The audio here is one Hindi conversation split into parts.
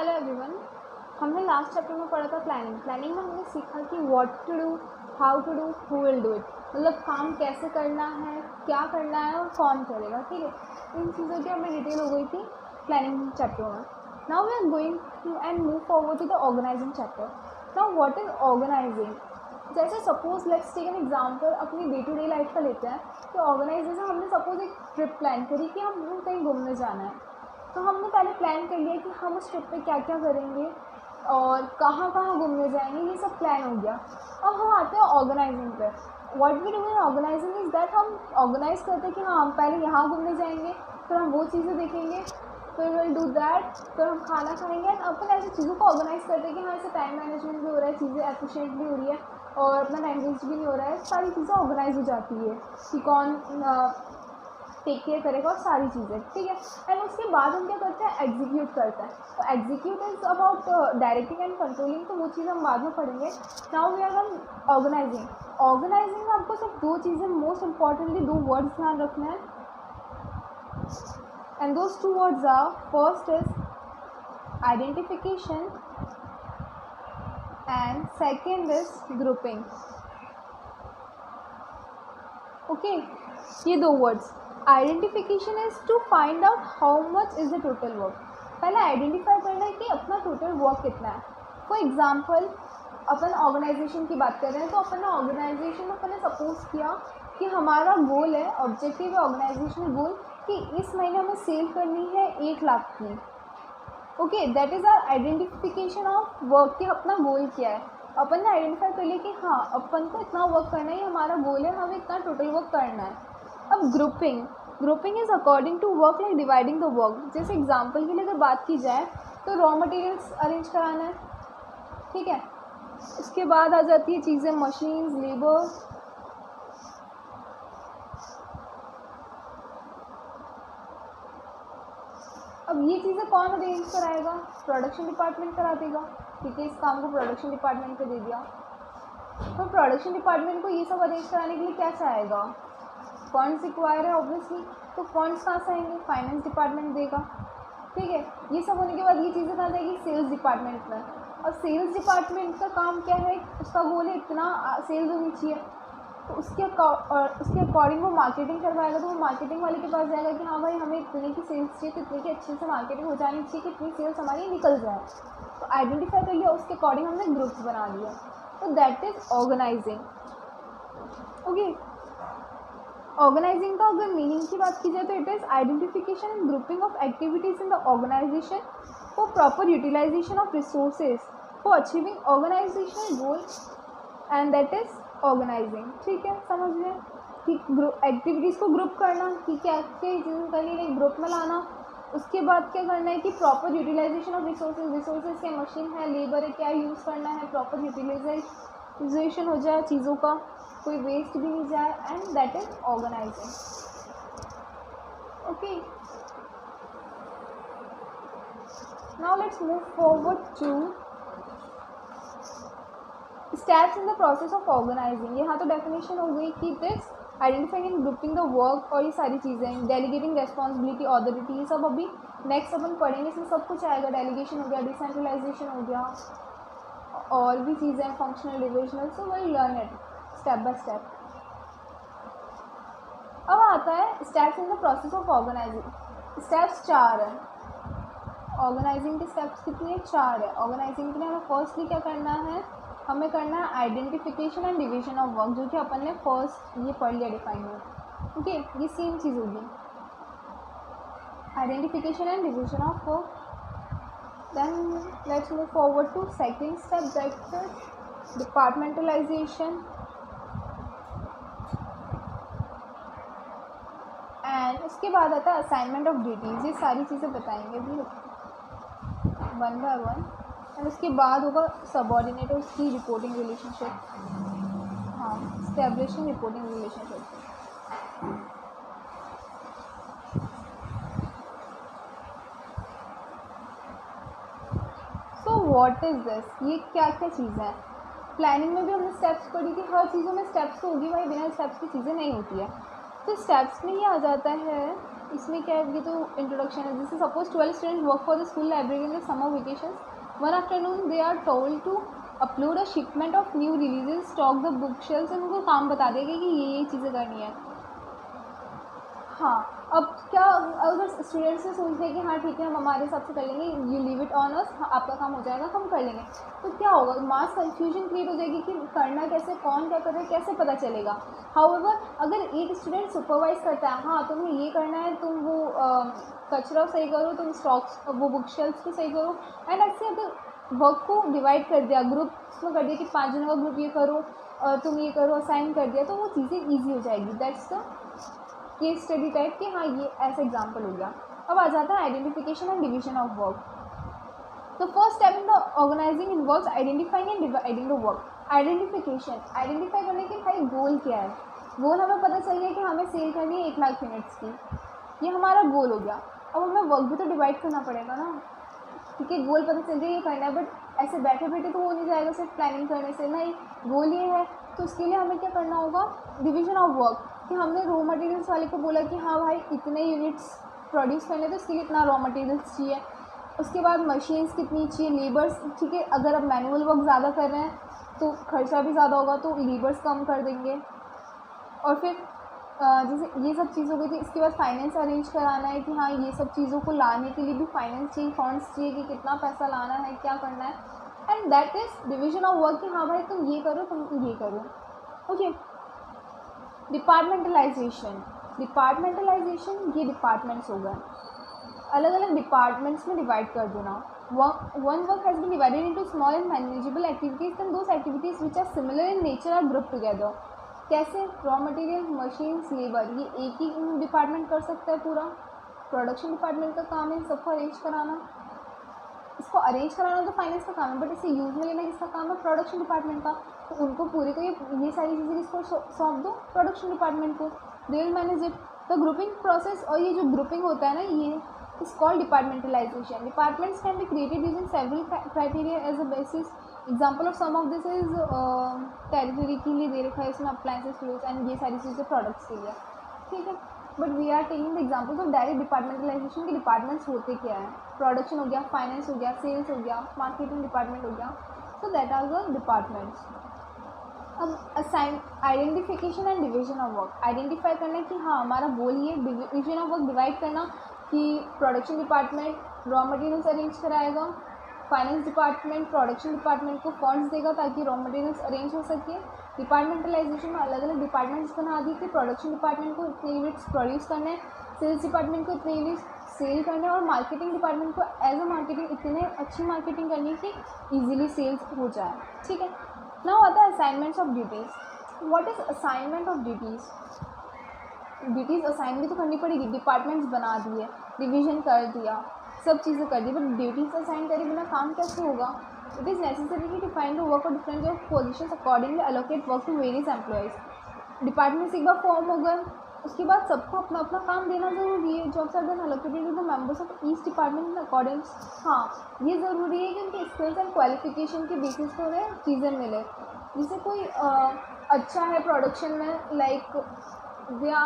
Hello everyone. हमने लास्ट चैप्टर में पढ़ा था प्लानिंग में हमने सीखा कि what to do, how to do, who will do it, मतलब काम कैसे करना है, क्या करना है और कौन करेगा। ठीक है, इन चीज़ों की हमें डिटेल हो गई थी प्लानिंग चैप्टर में। Now we are going to and move forward to the organizing chapter. Now what is organizing? जैसे suppose let's take an example, अपनी डे टू डे लाइफ का लेते हैं। तो ऑर्गेनाइजेशन, हमने सपोज एक ट्रिप प्लान करी कि हम कहीं घूमने जाना है। तो हमने पहले प्लान कर लिया कि हम उस ट्रिप पे क्या क्या करेंगे और कहाँ कहाँ घूमने जाएंगे, ये सब प्लान हो गया। अब हम आते हैं ऑर्गेनाइजिंग पे। What we do in organising is that हम ऑर्गेनाइज करते हैं कि हाँ हम पहले यहाँ घूमने जाएंगे, फिर हम वो चीज़ें देखेंगे, फिर विल डू दैट, फिर हम खाना खाएंगे। एंड अपन ऐसी चीज़ों को ऑर्गेनाइज करते हैं कि हाँ इससे टाइम मैनेजमेंट भी हो रहा है, चीज़ें एफिशिएंटली हो रही है और अपना टाइम वेस्ट भी नहीं हो रहा है। सारी चीज़ें ऑर्गेनाइज हो जाती है कि कौन टेक केयर करेगा और सारी चीज़ें। ठीक है, एंड उसके बाद हम क्या करते हैं, एग्जीक्यूट करते हैं। तो execute is about directing and controlling, तो वो चीज़ हम बाद में पढ़ेंगे। Now we are on organising में आपको सिर्फ दो चीज़ें, मोस्ट इंपॉर्टेंटली दो वर्ड्स ध्यान रखना है, and those two words are, first is identification and second is grouping. Okay, ये दो words. Identification is to find out how much is the total work. पहले आइडेंटिफाई करना है कि अपना टोटल वर्क कितना है। फॉर एग्जाम्पल, अपन ऑर्गेनाइजेशन की बात कर रहे हैं, तो अपन ऑर्गेनाइजेशन में अपन ने सपोज किया कि हमारा गोल है, ऑब्जेक्टिव है ऑर्गेनाइजेशनल गोल, कि इस महीने हमें सेल करनी है 1 लाख की। Okay, that is our identification of work, कि अपना गोल क्या है। अपन ने आइडेंटिफाई कर लिया कि हाँ अपन को इतना वर्क करना है, हमारा गोल है, हमें इतना टोटल वर्क करना है। अब grouping is according to work, like dividing the work. जैसे एग्जांपल के लिए अगर बात की जाए तो रॉ मटेरियल्स अरेंज कराना है, ठीक है। उसके बाद आ जाती है चीज़ें, मशीन्स, लेबर। अब ये चीज़ें कौन अरेंज कराएगा? प्रोडक्शन डिपार्टमेंट करा देगा, ठीक है। इस काम को प्रोडक्शन डिपार्टमेंट को दे दिया, तो प्रोडक्शन डिपार्टमेंट को ये सब अरेंज कराने के लिए क्या चाहेगा? फंड्स रिक्वायर है ऑब्वियसली, तो फंड्स कहाँ से आएंगे? फाइनेंस डिपार्टमेंट देगा, ठीक है। ये सब होने के बाद ये चीज़ें कहाँ जाएगी? सेल्स डिपार्टमेंट में। और सेल्स डिपार्टमेंट का काम क्या है? उसका गोल है इतना सेल्स होनी चाहिए, तो उसके अकॉर्डिंग वो मार्केटिंग करवाएगा। तो वो मार्केटिंग वाले के पास जाएगा कि हाँ भाई हमें इतने की सेल्स चाहिए, तो इतने की अच्छे से मार्केटिंग हो जानी चाहिए कि इतनी सेल्स हमारी निकल जाए। तो आइडेंटिफाई कर लिया, उसके अकॉर्डिंग हमने ग्रुप्स बना लिया, तो that is organising. Okay, organising का अगर मीनिंग की बात की जाए तो it is identification and grouping of activities in the organisation for proper utilisation of resources for achieving organisational goal, and that is organising. ठीक है, समझ लें कि एक्टिविटीज़ को ग्रुप करना, कि क्या क्या चीज़ें करनी है, ग्रुप में लाना। उसके बाद क्या करना है कि प्रॉपर यूटिलाइजेशन ऑफ रिसोर्सेज क्या मशीन है, लेबर है, क्या यूज़ करना है, प्रॉपर यूटिलाइजेशन हो जाए चीज़ों का, कोई वेस्ट भी नहीं जाए, and that is organising. Okay, now let's move forward to steps in the process of organising. यहाँ तो डेफिनेशन हो गई कि this identifying and grouping the work, और ये सारी चीज़ें, डेलीगेटिंग रेस्पॉन्सिबिलिटी, ऑथोरिटी, ये सब अभी नेक्स्ट अपन पढ़ेंगे। इसमें सब कुछ आएगा, डेलीगेशन हो गया, डिसेंट्रलाइजेशन हो गया, और भी चीज़ें, functional, divisional, so will learn it step by step. अब आता है steps in the process of organising. Steps 4 है। ऑर्गेनाइजिंग के स्टेप्स कितने? 4 है। ऑर्गेनाइजिंग के लिए हमें फर्स्टली क्या करना है? हमें करना है identification and division of work, जो कि अपन ने फर्स्ट ये पढ़ लिया डिफाइन में। ओके, ये सेम चीज़ होगी, identification and division of work. Then let's move forward to second step, that is departmentalisation, and उसके बाद आता है असाइनमेंट ऑफ ड्यूटीज़। ये सारी चीज़ें बताएंगे भी वन बाय वन, एंड उसके बाद होगा सबऑर्डिनेट, उसकी रिपोर्टिंग रिलेशनशिप, हाँ, establishing reporting relationship. So what is this? ये क्या क्या चीज़ें हैं? प्लानिंग में भी हमने स्टेप्स पढ़ी थी, हर चीज़ों में स्टेप्स तो होगी भाई, बिना स्टेप्स की चीज़ें नहीं होती है। तो स्टेप्स में ये आ जाता है इसमें क्या है, ये तो इंट्रोडक्शन है. जैसे suppose 12 student work for the school library in the summer vacation. One afternoon they are told to upload a shipment of new releases, stock the book shelves. उनको काम बता देगा कि ये चीज़ें करनी है. हाँ, अब क्या, अगर स्टूडेंट्स से सोचते हैं कि हाँ ठीक है हम हमारे हिसाब से कर लेंगे, you leave it on us, आपका काम हो जाएगा, हम कर लेंगे, तो क्या होगा, मास कंफ्यूजन क्रिएट हो जाएगी कि करना कैसे, कौन क्या कर रहा है, कैसे पता चलेगा. हाउएवर अगर एक स्टूडेंट सुपरवाइज करता है, हाँ तुम्हें ये करना है, तुम वो कचरा सही करो, तुम स्टॉक्स वो बुक शेल्फ्स को सही करो, एंड ऐसे अगर वर्क को डिवाइड कर दिया, ग्रुप्स में कर दिया कि 5 जनों का ग्रुप ये करो, तुम ये करो, असाइन कर दिया, तो वो चीज़ें ईजी हो जाएगी. That's the case study type कि हाँ ये ऐसा एग्जाम्पल हो गया. अब आ जाता है identification and division of work. तो first step in the organizing involves identifying and dividing the work. Identification, identify करने के भाई गोल क्या है. गोल हमें पता चल गया कि हमें सेल करनी है 1 लाख यूनिट्स की, ये हमारा गोल हो गया. अब हमें वर्क भी तो डिवाइड करना पड़ेगा ना. ठीक है, गोल पता चल गया ये करना है, बट ऐसे बैठे बैठे तो हो नहीं जाएगा सिर्फ प्लानिंग करने से. नहीं, गोल ये है तो उसके लिए हमें क्या करना होगा, डिवीजन ऑफ वर्क. कि हमने रॉ मटेरियल्स वाले को बोला कि हाँ भाई इतने यूनिट्स प्रोड्यूस करने, तो इसके लिए इतना रॉ मटेरियल्स चाहिए. उसके बाद मशीन्स कितनी चाहिए, लेबर्स, ठीक है अगर अब मैनुअल वर्क ज़्यादा कर रहे हैं तो खर्चा भी ज़्यादा होगा, तो लेबर्स कम कर देंगे. और फिर जैसे ये सब चीज़ हो गई थी. इसके बाद फाइनेंस अरेंज कराना है कि हाँ ये सब चीज़ों को लाने के लिए भी फाइनेंस चाहिए, फंड्स चाहिए कि कितना पैसा लाना है, क्या करना है. And that is division of work कि हाँ भाई तुम ये करो, तुम ये करो. ओके. डिपार्टमेंटलाइजेशन, डिपार्टमेंटलाइजेशन ये डिपार्टमेंट्स हो गए, अलग अलग डिपार्टमेंट्स में डिवाइड कर देना. One work has been divided into small and manageable activities, and those activities which are similar in nature are group together. कैसे, रॉ मटेरियल, मशीन्स, लेबर, ये एक ही डिपार्टमेंट कर सकता है पूरा. प्रोडक्शन डिपार्टमेंट का काम है सबको अरेंज कराना. इसको अरेंज कराना तो फाइनेंस का काम है, बट इसे यूज़ में लेना किसका काम है, प्रोडक्शन डिपार्टमेंट का. तो उनको पूरे को ये सारी चीज़ें किसको सौंप दो, प्रोडक्शन डिपार्टमेंट को. They will manage it. The grouping process, और ये जो ग्रुपिंग होता है ना, ये is called departmentalisation. Departments can be created using several criteria as a basis. Example of some of this is territory के लिए दे रखा है इसमें, अप्लायंसेस, फ्यूल्स एंड ये सारी चीज़ें प्रोडक्ट्स के लिए. ठीक है, but we are taking the examples of direct departmentalisation के. डिपार्टमेंट्स होते क्या है, प्रोडक्शन हो गया, फाइनेंस हो गया, सेल्स हो गया, मार्केटिंग डिपार्टमेंट हो गया. So that are the departments. अब assign, identification and division of work. Identify करना कि हाँ हमारा गोल ये, डिवीजन ऑफ वर्क डिवाइड करना कि production department raw materials arrange कराएगा, फाइनेंस डिपार्टमेंट प्रोडक्शन डिपार्टमेंट को फंड्स देगा ताकि रॉ मटेरियल्स अरेंज हो सके. डिपार्टमेंटलाइजेशन में अलग अलग डिपार्टमेंट्स बना दी कि प्रोडक्शन डिपार्टमेंट को इतने यूनिट्स प्रोड्यूस करने, सेल्स डिपार्टमेंट को इतने यूनिट्स सेल करने, और मार्केटिंग डिपार्टमेंट को एज अ मार्केटिंग इतने अच्छी मार्केटिंग करनी कि ईजिली सेल्स हो जाए. ठीक है. नाउ आता है assignments of duties. What is assignment of duties. Duties assign भी तो करनी पड़ेगी. डिपार्टमेंट्स बना दिए, डिवीजन कर दिया, सब चीज़ें कर दी, बट ड्यूटीज़ असाइन करे बिना काम कैसे होगा. It is necessary to define the work of different of position accordingly allocate work to various employees. Departments एक बार फॉर्म हो गए, उसके बाद सबको अपना अपना काम देना ज़रूरी है. Jobs are then allocated to the members of each department according. हाँ ये ज़रूरी है कि उनके स्किल्स एंड क्वालिफिकेशन के बेसिस पर उन्हें चीज़ें मिले. जैसे कोई अच्छा है प्रोडक्शन में, लाइक या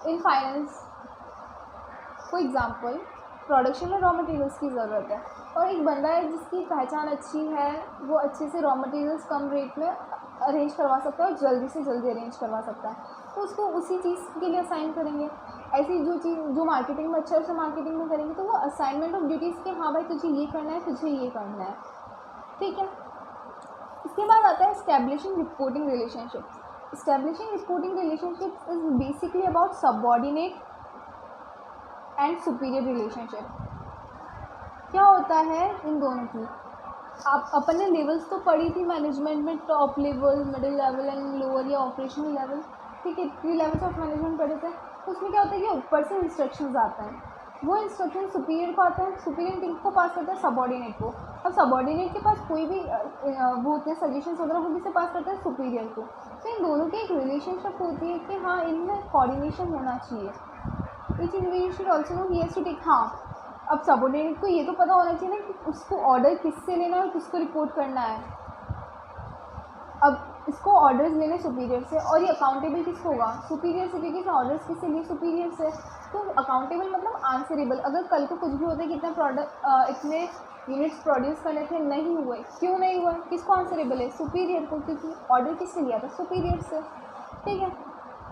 in finance, for example production में रॉ मटेरियल्स की ज़रूरत है, और एक बंदा है जिसकी पहचान अच्छी है, वो अच्छे से रॉ मटेरियल्स कम रेट में अरेंज करवा सकता है और जल्दी से जल्दी अरेंज करवा सकता है, तो उसको उसी चीज़ के लिए असाइन करेंगे. ऐसी जो चीज़ जो मार्केटिंग में अच्छा है उसे मार्केटिंग में करेंगे. तो वो असाइनमेंट ऑफ ड्यूटीज़ के, हाँ भाई तुझे ये करना है, तुझे ये करना है. ठीक है. इसके बाद आता है establishing reporting relationships. Establishing reporting relationships is basically about subordinate and superior relationship. क्या होता है इन दोनों की, आप अपने लेवल्स तो पढ़ी थी मैनेजमेंट में, top level, middle level and lower या ऑपरेशनल लेवल. ठीक है, 3 लेवल्स ऑफ मैनेजमेंट पढ़े थे. तो उसमें क्या होता है कि ऊपर से इंस्ट्रक्शंस आते हैं, वो इंस्ट्रक्शन सुपीरियर को आते हैं, सुपीरियर टीम को पास करता है सबऑर्डिनेट को. अब सबऑर्डिनेट के पास कोई भी वो होते हैं सजेशंस वगैरह, वो किसे पास करता है, सुपीरियर को. तो इन दोनों की एक रिलेशनशिप होती है कि हाँ इनमें कोऑर्डिनेशन होना चाहिए. Each individual should also know he has to take. हाँ अब सबऑर्डिनेट को ये तो पता होना चाहिए ना कि उसको ऑर्डर किससे लेना है और किसको रिपोर्ट करना है. अब इसको ऑर्डर्स लेने सुपीरियर से, और ये अकाउंटेबल किसको होगा, सुपीरियर से, क्योंकि इसने ऑर्डर्स किससे लिए, सुपीरियर से। तो अकाउंटेबल मतलब आंसरेबल, अगर कल को कुछ भी होता है कि इतना प्रोडक्ट इतने यूनिट्स प्रोड्यूस करने थे, नहीं हुए, क्यों नहीं हुए, किसको आंसरेबल है, सुपीरियर को, क्योंकि ऑर्डर किससे लिया था, सुपीरियर से। ठीक है,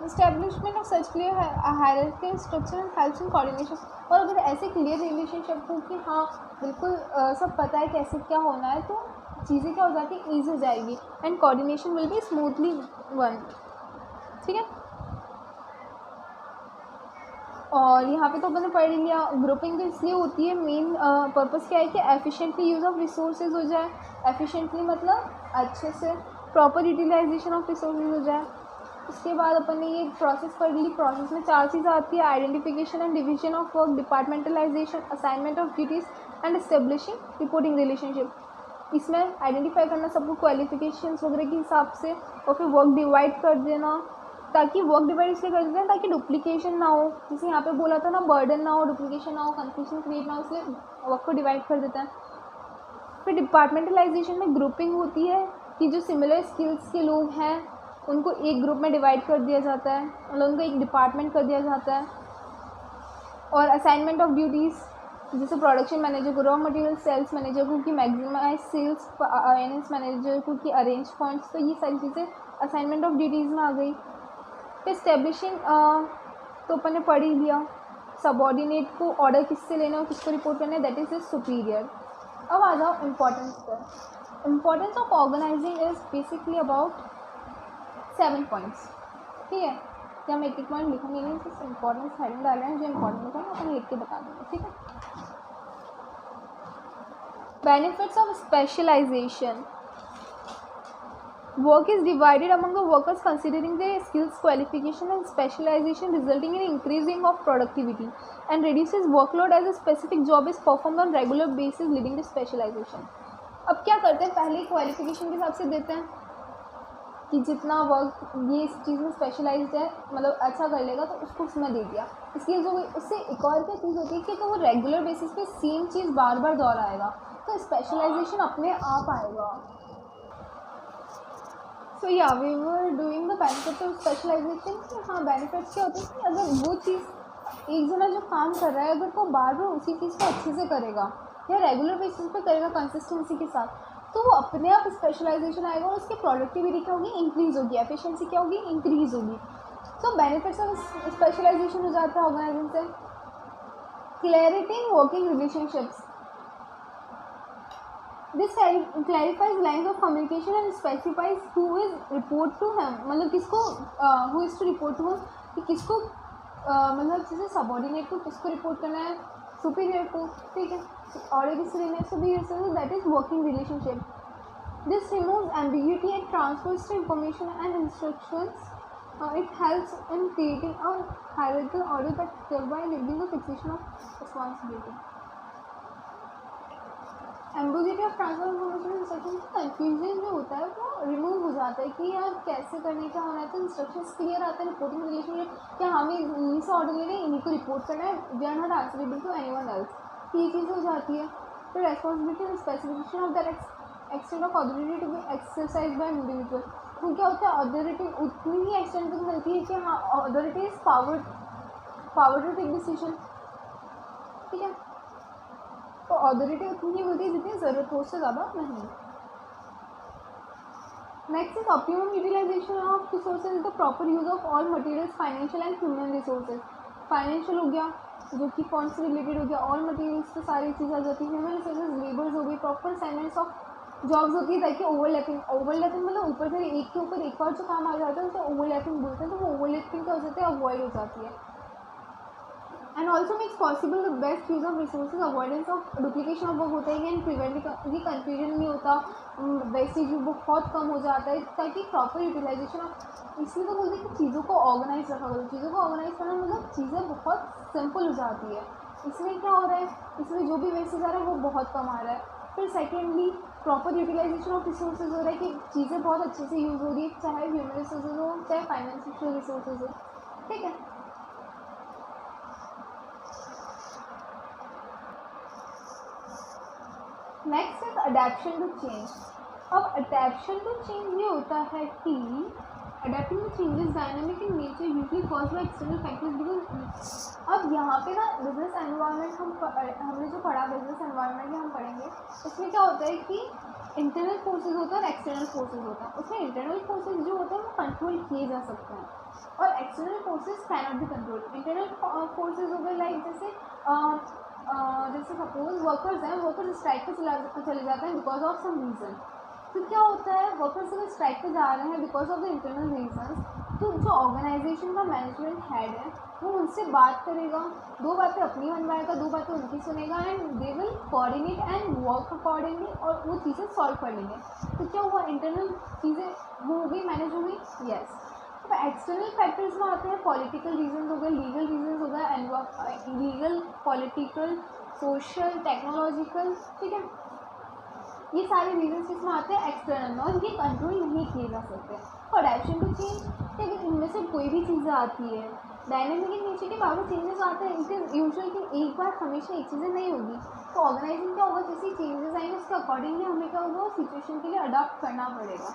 establishment of such clear hierarchical structure and helps in coordination. और अगर ऐसे क्लियर रिलेशनशिप हो कि हाँ बिल्कुल सब पता है कैसे क्या होना है, तो चीज़ें क्या हो जाती है, ईजी हो जाएगी, and coordination will be smoothly one. ठीक है, और यहाँ पे तो अपन ने पढ़ लिया। ग्रुपिंग तो इसलिए होती है, मेन पर्पस क्या है कि एफिशिएंटली यूज़ ऑफ रिसोर्सेज हो जाए, एफिशिएंटली मतलब अच्छे से प्रॉपर यूटिलाइजेशन ऑफ रिसोर्सेज हो जाए। उसके बाद अपन ने ये प्रोसेस पढ़ ली। प्रोसेस में 4 चीज़ें आती है, identification and division of work, departmentalisation, assignment of duties and establishing reporting relationship. इसमें आइडेंटिफाई करना सबको क्वालिफिकेशंस वगैरह के हिसाब से, और फिर वर्क डिवाइड कर देना, ताकि वर्क डिवाइड इसलिए कर देते हैं ताकि डुप्लीकेशन ना हो, जैसे यहाँ पे बोला था ना, बर्डन ना हो, डुप्लीकेशन ना हो, कन्फ्यूजन क्रिएट ना हो, इसलिए वर्क को डिवाइड कर देते हैं। फिर डिपार्टमेंटलाइजेशन में ग्रुपिंग होती है कि जो सिमिलर स्किल्स के लोग हैं उनको एक ग्रुप में डिवाइड कर दिया जाता है, मतलब उनको एक डिपार्टमेंट कर दिया जाता है। और असाइनमेंट ऑफ ड्यूटीज़, जैसे प्रोडक्शन मैनेजर को रॉ मटेरियल, सेल्स मैनेजर को कि मैक्सिमाइज सेल्स, फाइनेंस मैनेजर को कि अरेंज फंड्स, तो ये सारी चीज़ें असाइनमेंट ऑफ ड्यूटीज़ में आ गई। फिर स्टेब्लिशिंग तो अपन ने पढ़ ही लिया, सबऑर्डिनेट को ऑर्डर किससे लेना और किसको रिपोर्ट करना है, दैट इज़ इज सुपीरियर। अब आ जाओ इम्पोर्टेंस पर। Importance of organising is basically about 7 points. ठीक है, कि हम एक एक पॉइंट लिखेंगे नहीं, सिर्फ इम्पोर्टेंस हेडिंग डाल रहे हैं, जो इम्पोर्टेंट है अपन लिख के बता देंगे। ठीक है, benefits of specialisation. Work is divided among the workers considering their skills, qualification and specialization, resulting in increasing of productivity and reduces workload as a specific job is performed on regular basis, leading to specialization. अब क्या करते हैं, पहले क्वालिफिकेशन के हिसाब से देते हैं कि जितना वर्क ये इस चीज़ में स्पेशलाइज्ड है, मतलब अच्छा कर लेगा, तो उसको उसमें दे दिया। स्किल्स हो गई। उससे एक और क्या चीज़ होती है कि तो वो रेगुलर बेसिस पे सेम चीज़ बार बार दोहराएगा, तो स्पेशलाइजेशन अपने आप आएगा। So yeah we were doing the benefit of specialisation. हाँ, बेनिफिट्स क्या होते हैं कि अगर वो चीज़ एक जना जो काम कर रहा है, अगर वो बार बार उसी चीज़ को अच्छे से करेगा या रेगुलर बेसिस पे करेगा कंसिस्टेंसी के साथ, तो वो अपने आप स्पेशलाइजेशन आएगा और उसकी प्रोडक्टिविटी क्या होगी, इंक्रीज होगी, एफिशिएंसी क्या होगी, इंक्रीज होगी। सो बेनिफिट्स ऑफ स्पेशलाइजेशन हो जाता है ऑर्गेनाइजेशन से। Clarity in working relationships, this clarifies lines of communication and specifies who is report to him, मतलब किसको who is to report to him, कि किसको मतलब जैसे सबऑर्डिनेट को किसको रिपोर्ट करना है, सुपीरियर को। ठीक है, और किससे लेना है, सुपीरियर से, that is working relationship. This removes ambiguity and transfers to information and instructions. It helps in creating a hierarchical order that thereby leading to fixation of responsibility. Ambiguity of transfer information instruction, confusion जो होता है वो रिमूव हो जाता है कि यार कैसे करने का होना है, तो इंस्ट्रक्शंस क्लियर आते हैं। रिपोर्टिंग रिलेशन, क्या हमें इन्हीं से ऑर्डर ले रहे हैं, इन्हीं को रिपोर्ट करना है, we are not answerable to anyone else, ये चीज़ हो जाती है। फिर responsibility and specification of that extent of authority to be exercise by individual. तो क्या होता है, अथॉरिटी उतनी ही एक्सटेंड तक मिलती है कि हाँ, authority is power to take decision. ठीक है, तो अथॉरिटी उतनी ही मिलती है जितनी ज़रूरत हो, उससे ज़्यादा नहीं। Next is optimum utilisation of resources is the proper use of all materials, financial and human resources. Financial हो गया जो कि फंड से रिलेटेड हो गया, ऑल मटेरियल्स तो सारी चीज़ आ जाती है। ह्यूमन रिसोर्सेज लेबर्स हो गई, प्रॉपर असाइनमेंट्स ऑफ जॉब्स होती है ताकि ओवरलैपिंग मतलब ऊपर से एक के ऊपर एक और जो काम आ जाता है उसे ओवरलैपिंग बोलते हैं, तो वो ओवरलैपिंग क्या हो जाती है, अवॉइड हो जाती है। And also makes possible the best use of resources, avoidance of duplication of work होता है, एंड प्रिवेंट की कन्फ्यूजन नहीं होता, वेस्टेज भी बहुत कम हो जाता है, ताकि प्रॉपर यूटिलाइजेशन ऑफ। इसलिए तो बोलते हैं कि चीज़ों को ऑर्गेनाइज रखा करो। चीज़ों को ऑर्गेनाइज करना मतलब चीज़ें बहुत सिंपल हो जाती है। इसमें क्या हो रहा है, इसमें जो भी वेस्टेज आ रहा है वो बहुत कम आ रहा है। फिर secondly proper utilisation of resources हो रहा है कि चीज़ें बहुत अच्छे से यूज़ हो रही है, चाहे ह्यूमन रिसोर्सेज हो चाहे फाइनेंशियल रिसोर्सेज हो। ठीक है, next is adaption to change. अब अडेप्शन टू चेंज ये होता है कि adapting to changes dynamic in nature usually cause by external factors because अब यहाँ पे ना बिजनेस एनवायरनमेंट हमने जो पढ़ा बिजनेस एनवायरनमेंट में हम पढ़ेंगे उसमें क्या होता है कि इंटरनल फोर्सेज होता है और एक्सटर्नल फोर्सेज होता है। उसमें इंटरनल फोर्सेज जो होते हैं वो कंट्रोल किए जा सकते हैं और external forces can not be control. Internal forces हो गए लाइक जैसे सपोज वर्कर्स हैं, वर्कर्स स्ट्राइक पे चले जाते हैं बिकॉज ऑफ सम रीज़न। तो क्या होता है वर्कर्स अगर स्ट्राइक पे जा रहे हैं because of the internal reasons, तो जो ऑर्गेनाइजेशन का मैनेजमेंट हेड है वो उनसे बात करेगा, दो बातें अपनी मनवाएगा, दो बातें उनकी सुनेगा and they will coordinate and work accordingly और वो चीज़ें सॉल्व कर लेंगे। तो क्या हुआ इंटरनल चीज़ें वो हो गई, मैनेज हो गई। यस। तो एक्सटर्नल फैक्टर्स में आते हैं पॉलिटिकल रीजन हो गए, लीगल रीजन हो गए, लीगल, पॉलिटिकल, सोशल, टेक्नोलॉजिकल, ठीक है। ये सारे रीजंस इसमें आते हैं एक्सटर्नल में और ये कंट्रोल नहीं किए जा सकते। और अडेप्शन टू चेंज अगर इनमें से कोई भी चीज़ें आती है डायनेमिक इन नेचर के बाबू चेंजेस आते हैं, इनके यूजुअल कि एक बार हमेशा एक चीज़ें नहीं होगी। तो ऑर्गेनाइजिंग क्या होगा, जैसे चेंजेस आएंगे उसके अकॉर्डिंगली हमें क्या होगा सिचुएशन के लिए अडॉप्ट करना पड़ेगा।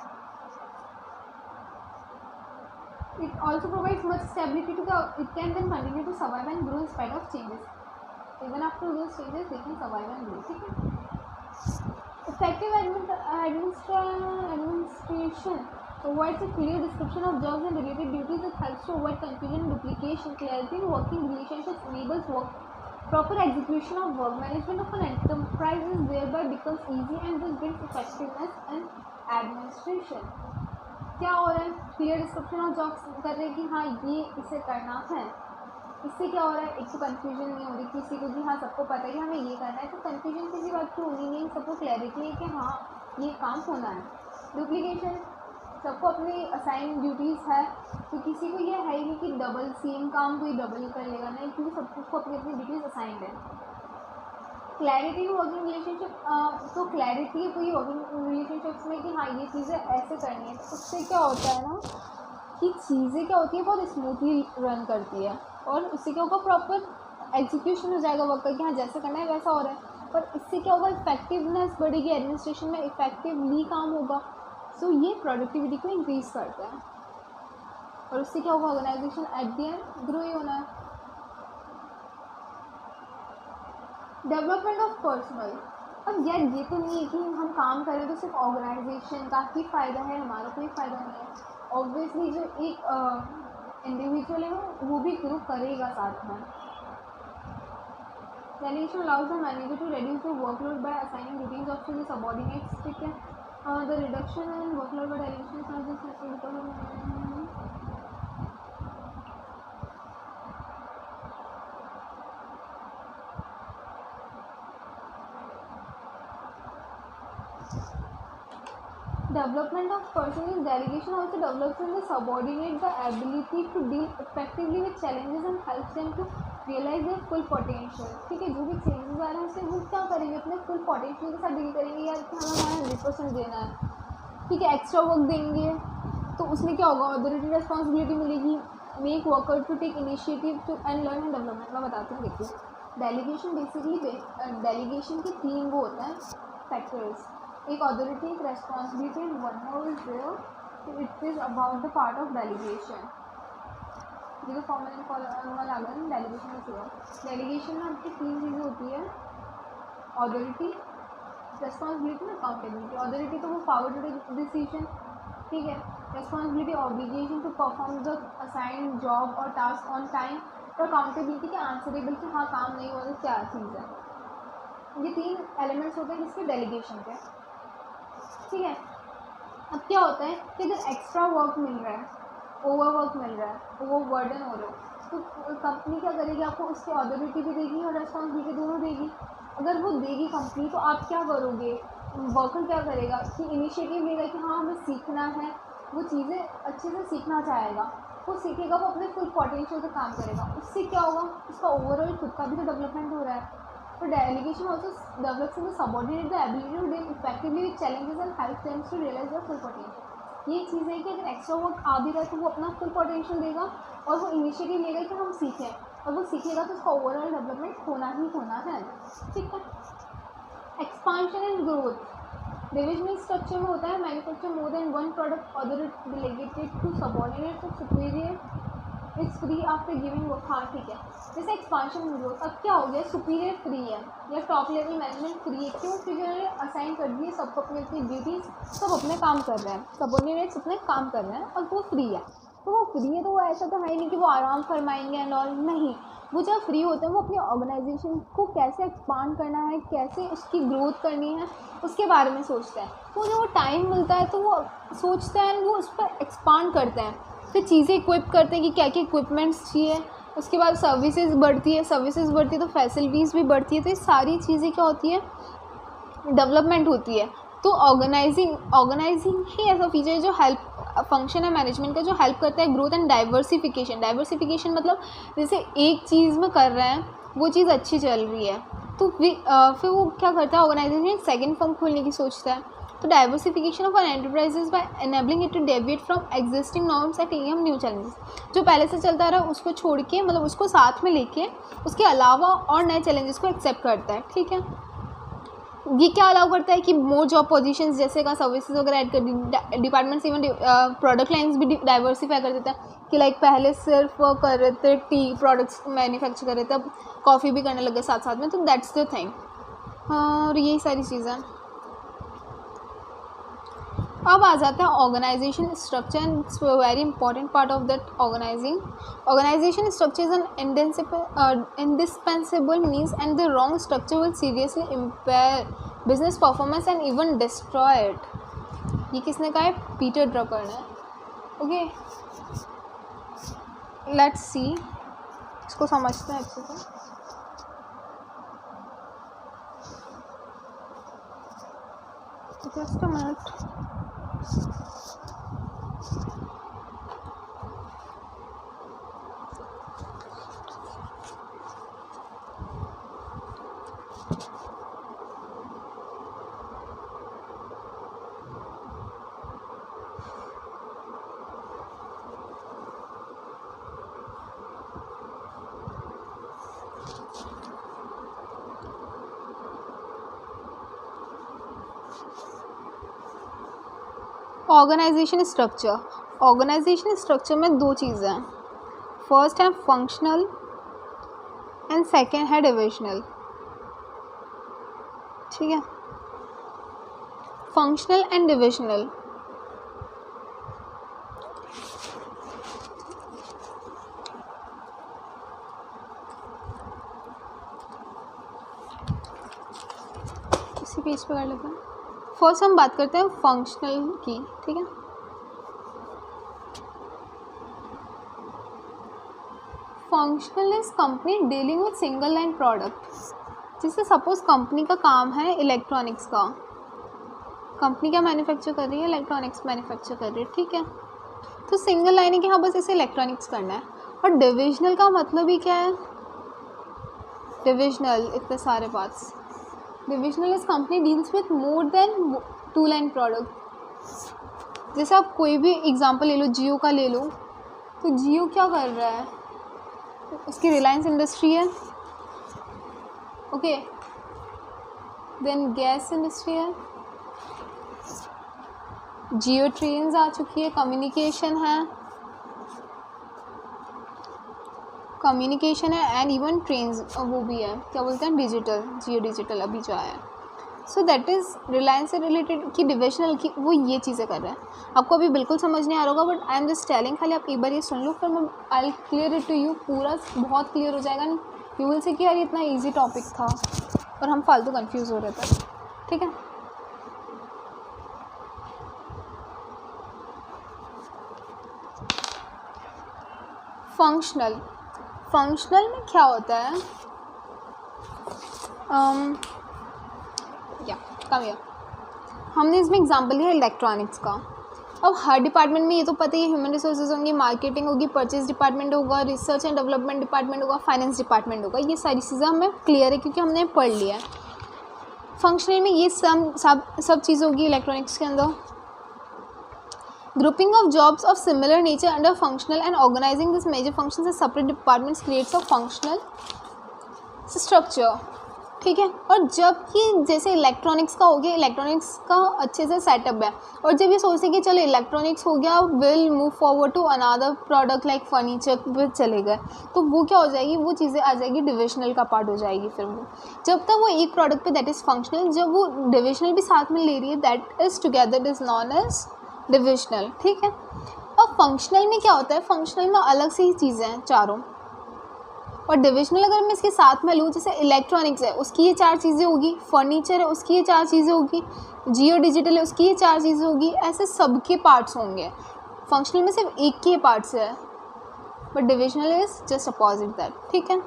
It also provides much stability to it can then continue to survive and grow in spite of changes. Even after those changes they can survive and grow, ठीक है। Effective administration provides a clear description of jobs and related duties that helps to avoid confusion and duplication. Clarity in working relationships enables proper execution of work. Management of an enterprise is thereby becomes easy and this brings effectiveness in administration. क्या हो रहा है, क्लियर डिस्क्रिप्शन ऑफ जॉब्स कर रहे हैं कि हाँ ये इसे करना है। इससे क्या हो रहा है, एक तो कन्फ्यूजन नहीं हो रही किसी को कि हाँ सबको पता है कि हमें ये करना है, तो कन्फ्यूजन किसी बात की होनी नहीं, सबको क्लैरिटी है कि हाँ ये काम होना है। डुप्लीकेशन, सबको अपनी असाइन ड्यूटीज़ है तो किसी को ये है ही नहीं कि डबल सेम काम कोई डबल कर लेगा, नहीं, क्योंकि सबको अपनी अपनी ड्यूटीज़ असाइंड है। क्लैरिटी वर्किंग रिलेशनशिप, तो क्लैरिटी है पूरी वर्किंग रिलेशनशिप्स में कि हाँ ये चीज़ें ऐसे करनी है। तो उससे क्या होता है ना कि चीज़ें क्या होती है बहुत स्मूथली रन करती है और उससे क्या होगा प्रॉपर एग्जीक्यूशन हो जाएगा वर्क का कि हाँ जैसा करना है वैसा हो रहा है। पर इससे क्या होगा इफेक्टिवनेस बढ़ेगी, एडमिनिस्ट्रेशन में इफेक्टिवली काम होगा। सो ये प्रोडक्टिविटी को इंक्रीज करता है और उससे क्या होगा organization at the end grow ही होना है। डेवलपमेंट ऑफ पर्सनल, अब यार ये तो नहीं है कि हम काम करें तो सिर्फ ऑर्गेनाइजेशन का ही फ़ायदा है, हमारा कोई फ़ायदा नहीं है। ऑब्वियसली जो एक इंडिविजुअल है वो भी ग्रो करेगा साथ में। Delegation allows the manager to reduce the workload by assigning duties of to the subordinates, ठीक है। The reduction in workload by delegation is not just necessary because development of person in delegation also develops in the subordinate the ability to deal effectively with challenges and helps them to realize their full potential, ठीक है। जो भी चेंजेस आ रहे हैं उससे वो क्या करेंगे अपने फुल पोटेंशियल के साथ डील करेंगे, यार कि हमें 100% देना है, ठीक है। एक्स्ट्रा वर्क देंगे तो उसमें क्या होगा अथॉरिटी रिस्पॉन्सिबिलिटी मिलेगी, make worker to take initiative to and learn and development. मैं बताती हूँ देखिए, डेलीगेशन बेसिकली डेलीगेशन के 3 वो होता है फैक्टर्स, एक अथॉरिटी, एक responsibility and one more is there, it is about the part of delegation. ये तो फॉर्मल आ गया ना डेलीगेशन में से। डेलीगेशन में आपकी 3 चीज़ें होती है, अथॉरिटी, रेस्पॉन्सिबिलिटी और अकाउंटेबिलिटी। अथॉरिटी तो वो पावर टू टेक डिसीजन, ठीक है। Responsibility obligation to perform the assigned job और टास्क ऑन टाइम, और अकाउंटेबिलिटी के आंसरेबल कि हाँ काम नहीं हुआ तो क्या चीज़ है। ये 3 एलिमेंट्स होते हैं किसके, डेलीगेशन के, ठीक है। अब क्या होता है कि अगर एक्स्ट्रा वर्क मिल रहा है, ओवर वर्क मिल रहा है, ओवर बर्डन हो रहा है, तो कंपनी क्या करेगी, आपको उसकी अथॉरिटी भी देगी और रेस्पॉन्सिबिलिटी दोनों देगी। अगर वो देगी कंपनी तो आप क्या करोगे, वर्कर क्या करेगा कि इनिशिएटिव लेगा कि हाँ हमें सीखना है, वो चीज़ें अच्छे से सीखना चाहेगा, वो सीखेगा, वो अपने फुल पोटेंशियल से काम करेगा। उससे क्या होगा, उसका ओवरऑल खुद का भी तो डेवलपमेंट हो रहा है। तो delegation also develops in the subordinate the ability to deal effectively with challenges and helps them to realize their full potential। ये चीज़ है कि अगर एक्स्ट्रा वर्क आ भी रहा है तो वो अपना फुल पोटेंशियल देगा और वो इनिशिएटिव लेगा कि हम सीखें, और वो सीखेगा तो उसका ओवरऑल डेवलपमेंट होना ही होना है, ठीक है। Expansion and growth, divisional structure में होता है manufacture more than one product order it delegated to subordinate और superior its free after giving work. हाँ ठीक है, जैसे एक्सपांशन ग्रोथ, अब क्या हो गया, सुपीरियर फ्री है या टॉप लेवल मैनेजमेंट फ्री है, क्यों? क्योंकि उन्होंने असाइन कर दिए सबको अपनी अपनी ड्यूटीज़, सब अपने काम कर रहे हैं, सबऑर्डिनेट्स अपने काम कर रहे हैं और वो फ्री है। तो वो फ्री है तो वो ऐसा तो है ही नहीं कि वो आराम फरमाएंगे एंड ऑल, नहीं। वो जब फ्री होते हैं वो अपनी ऑर्गेनाइजेशन को कैसे एक्सपांड करना है, कैसे उसकी ग्रोथ करनी है, उसके बारे में सोचते हैं। तो जो वो टाइम मिलता है तो वो सोचते हैं, वो उस पर एक्सपांड करते हैं, फिर चीज़ें इक्विप करते हैं कि क्या क्या इक्विपमेंट्स चाहिए। उसके बाद सर्विसेज बढ़ती है, तो फैसिलिटीज़ भी बढ़ती है, तो ये सारी चीज़ें क्या होती है, डेवलपमेंट होती है। तो ऑर्गेनाइजिंग ही ऐसा फीचर है जो हेल्प फंक्शन है मैनेजमेंट का, जो हेल्प करता है ग्रोथ एंड डाइवर्सिफिकेशन मतलब जैसे एक चीज़ में कर रहे हैं, वो चीज़ अच्छी चल रही है तो फिर वो क्या करता है, ऑर्गेनाइजेशन सेकंड फर्म खोलने की सोचता है। तो diversification of an enterprises by enabling it to deviate from existing norms and taking new challenges. जो पहले से चलता रहा उसको छोड़ के, मतलब उसको साथ में लेके उसके अलावा और नए चैलेंजेस को एक्सेप्ट करता है। ठीक है, ये क्या अलाउ करता है कि मोर जॉब पोजीशंस जैसे का सर्विसेज वगैरह ऐड कर दी, डिपार्टमेंट्स इवन प्रोडक्ट लाइंस भी डाइवर्सिफाई कर देता है कि लाइक पहले सिर्फ कर रहे थे टी प्रोडक्ट्स मैन्युफैक्चर कर रहे थे, अब कॉफ़ी भी करने लगे साथ साथ में। तो दैट्स द थिंग। और यही सारी चीज़ें। अब आ जाता है organisation structure and it's very important part of that organisation structure is an indispensable means and the wrong structure will seriously impair business performance and even destroy it. ये किसने कहा है? पीटर ड्रकर ने। ओके, लेट्स सी, इसको समझते हैं अच्छे से। Just a minute. Organisation structure में दो चीज़ें हैं, फर्स्ट है फंक्शनल एंड सेकेंड है डिविजनल। ठीक है, फंक्शनल एंड डिविजनल। इसी पेज पे कर लेते हैं। फर्स्ट हम बात करते हैं फंक्शनल की। ठीक है, functional is company dealing with single line product. जैसे सपोज कंपनी का काम है इलेक्ट्रॉनिक्स का, कंपनी क्या मैन्युफैक्चर कर रही है? इलेक्ट्रॉनिक्स मैन्युफैक्चर कर रही है। ठीक है, तो सिंगल लाइन है कि हाँ बस इसे इलेक्ट्रॉनिक्स करना है। और डिविजनल का मतलब ही क्या है? डिविजनल इतने सारे parts. Divisional is company deals with more than 2 line product. जैसे आप कोई भी एग्जांपल ले लो, जियो का ले लो, तो जियो क्या कर रहा है? उसकी रिलायंस इंडस्ट्री है, ओके, देन गैस इंडस्ट्री है, जियो ट्रेन्स आ चुकी है, कम्युनिकेशन है एंड इवन ट्रेन्स वो भी है, क्या बोलते हैं, डिजिटल, जियो डिजिटल अभी जो आया है। सो दैट इज़ रिलायंस से रिलेटेड की डिविजनल की वो ये चीज़ें कर रहे हैं। आपको अभी बिल्कुल समझ नहीं आ रहा होगा, but I am just telling, खाली आप एक बार ये सुन लो, फिर मैं I clear it to you, पूरा बहुत क्लियर हो जाएगा। यू विल से कि यार इतना ईजी टॉपिक था और हम फालतू कंफ्यूज हो रहे थे। ठीक है, फंक्शनल में क्या होता है? हमने इसमें एग्जांपल लिया इलेक्ट्रॉनिक्स का। अब हर डिपार्टमेंट में ये तो पता ही है, ह्यूमन रिसोर्सेज होंगे, मार्केटिंग होगी, परचेज डिपार्टमेंट होगा, रिसर्च एंड डेवलपमेंट डिपार्टमेंट होगा, फाइनेंस डिपार्टमेंट होगा। ये सारी चीज़ें हमें क्लियर है क्योंकि हमने पढ़ लिया है। फंक्शनल में ये सब चीज़ होगी इलेक्ट्रॉनिक्स के अंदर। Grouping of jobs of similar nature under functional and organizing these major functions as separate departments creates a functional structure. ठीक है। और जबकि जैसे इलेक्ट्रॉनिक्स का हो गया, इलेक्ट्रॉनिक्स का अच्छे से सेटअप है, और जब ये सोचते हैं कि चलो इलेक्ट्रॉनिक्स हो गया, will move forward to another product like furniture पे चले गए, तो वो क्या हो जाएगी, वो चीज़ें आ जाएगी डिविजनल का पार्ट हो जाएगी। फिर वो जब तक वो एक प्रोडक्ट पे दैट इज़ फंक्शनल, जब वो डिविजनल भी साथ में ले रही है, that is together is known as divisional, ठीक है। अब फंक्शनल में क्या होता है, फंक्शनल में अलग से ही चीज़ें हैं चारों, और डिविजनल अगर मैं इसके साथ में लूँ, जैसे इलेक्ट्रॉनिक्स है उसकी ये 4 चीज़ें होगी, फर्नीचर है उसकी ये 4 चीज़ें होगी, जियो डिजिटल है उसकी ये 4 चीज़ें होगी, ऐसे सबके पार्ट्स होंगे। फंक्शनल में सिर्फ एक के पार्ट्स है, but divisional is just opposite that, ठीक है।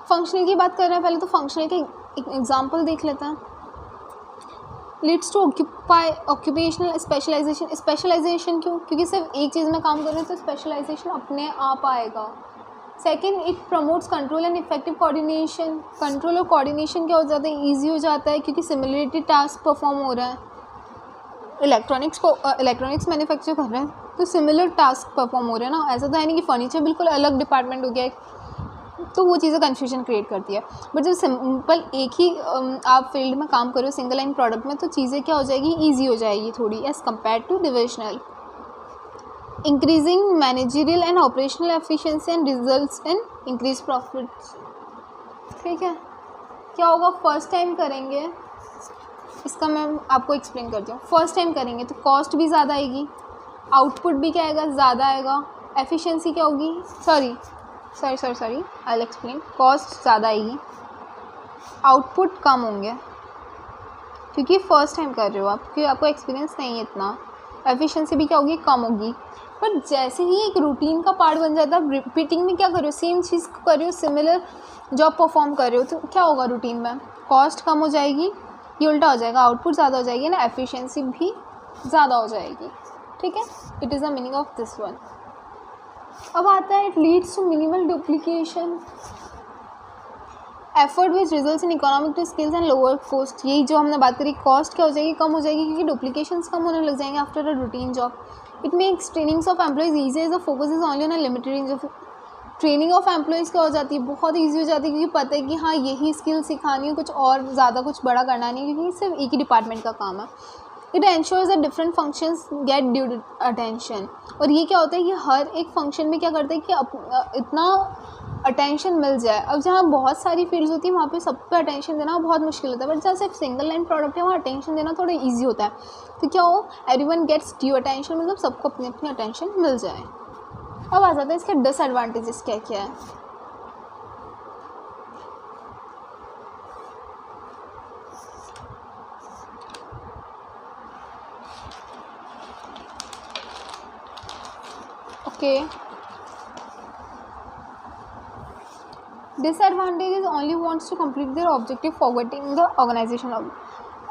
फंक्शनल की बात कर रहे हैं पहले, तो फंक्शनल के एक एग्जाम्पल देख लेते हैं। Leads to occupational specialisation. Specialisation क्यों, क्योंकि सिर्फ एक चीज़ में काम कर रहे हैं तो स्पेशलाइजेशन अपने आप आएगा। Second, it promotes control and effective coordination. Control और कोऑर्डिनेशन क्या हो जाता है, ईजी हो जाता है, क्योंकि सिमिलरिटी टास्क परफॉर्म हो रहा है। इलेक्ट्रॉनिक्स मैन्युफैक्चर कर रहे हैं तो सिमिलर टास्क परफॉर्म हो रहे हैं ना, ऐसा तो है नहीं कि फर्नीचर बिल्कुल अलग डिपार्टमेंट हो गया, तो वो चीज़ें कन्फ्यूजन क्रिएट करती है। बट जब सिंपल एक ही आप फील्ड में काम करो सिंगल लाइन प्रोडक्ट में, तो चीज़ें क्या हो जाएगी, ईजी हो जाएगी थोड़ी as compare to divisional. Increasing managerial and operational efficiency and results in increase profits, ठीक है। क्या होगा, फर्स्ट टाइम करेंगे, इसका मैं आपको एक्सप्लेन करती हूँ। फर्स्ट टाइम करेंगे तो कॉस्ट भी ज़्यादा आएगी, आउटपुट भी क्या आएगा, ज़्यादा आएगा। एफिशिएंसी क्या होगी, sorry I will explain. Cost ज़्यादा आएगी, आउटपुट कम होंगे, क्योंकि फ़र्स्ट टाइम कर रहे हो आप, क्योंकि आपको एक्सपीरियंस नहीं है इतना। एफिशिएंसी भी क्या होगी, कम होगी। पर जैसे ही एक रूटीन का पार्ट बन जाता है, रिपीटिंग में क्या कर रहे हो, सेम चीज़ कर रहे हो, सिमिलर जॉब परफॉर्म कर रहे हो, तो क्या होगा रूटीन में, कॉस्ट कम हो जाएगी, ये उल्टा हो जाएगा, आउटपुट ज़्यादा हो जाएगी ना, एफिशिएंसी भी ज़्यादा हो जाएगी, ठीक है। It is the meaning of this one. अब आता है it leads to minimal duplication effort which results in economic skills and lower cost. यही जो हमने बात करी, कॉस्ट क्या हो जाएगी, कम हो जाएगी, क्योंकि डुप्लीकेशंस कम होने लग जाएंगे after a routine job. It makes trainings of employees easy as the focus is only on a limited range of. Training of employees क्या हो जाती है, बहुत ईजी हो जाती है, क्योंकि पता है कि हाँ यही स्किल सिखानी है, कुछ और ज़्यादा कुछ बड़ा करना नहीं है, क्योंकि सिर्फ एक ही डिपार्टमेंट का काम है। It ensures that different functions get due attention. और ये क्या होता है कि हर एक फंक्शन में क्या करते हैं कि इतना अटेंशन मिल जाए। अब जहाँ बहुत सारी फील्ड्स होती है वहाँ पे सब पे अटेंशन देना बहुत मुश्किल होता है, बट जहाँ सिर्फ सिंगल लाइन प्रोडक्ट है वहाँ अटेंशन देना थोड़ा ईजी होता है। तो क्या हो, एवरीवन गेट्स ड्यू अटेंशन, मतलब सबको अपनी अपनी अटेंशन मिल जाए। अब आ जाता है इसके डिसएडवांटेजेस क्या क्या है। Okay, disadvantages only wants to complete their objective forgetting the organisation of.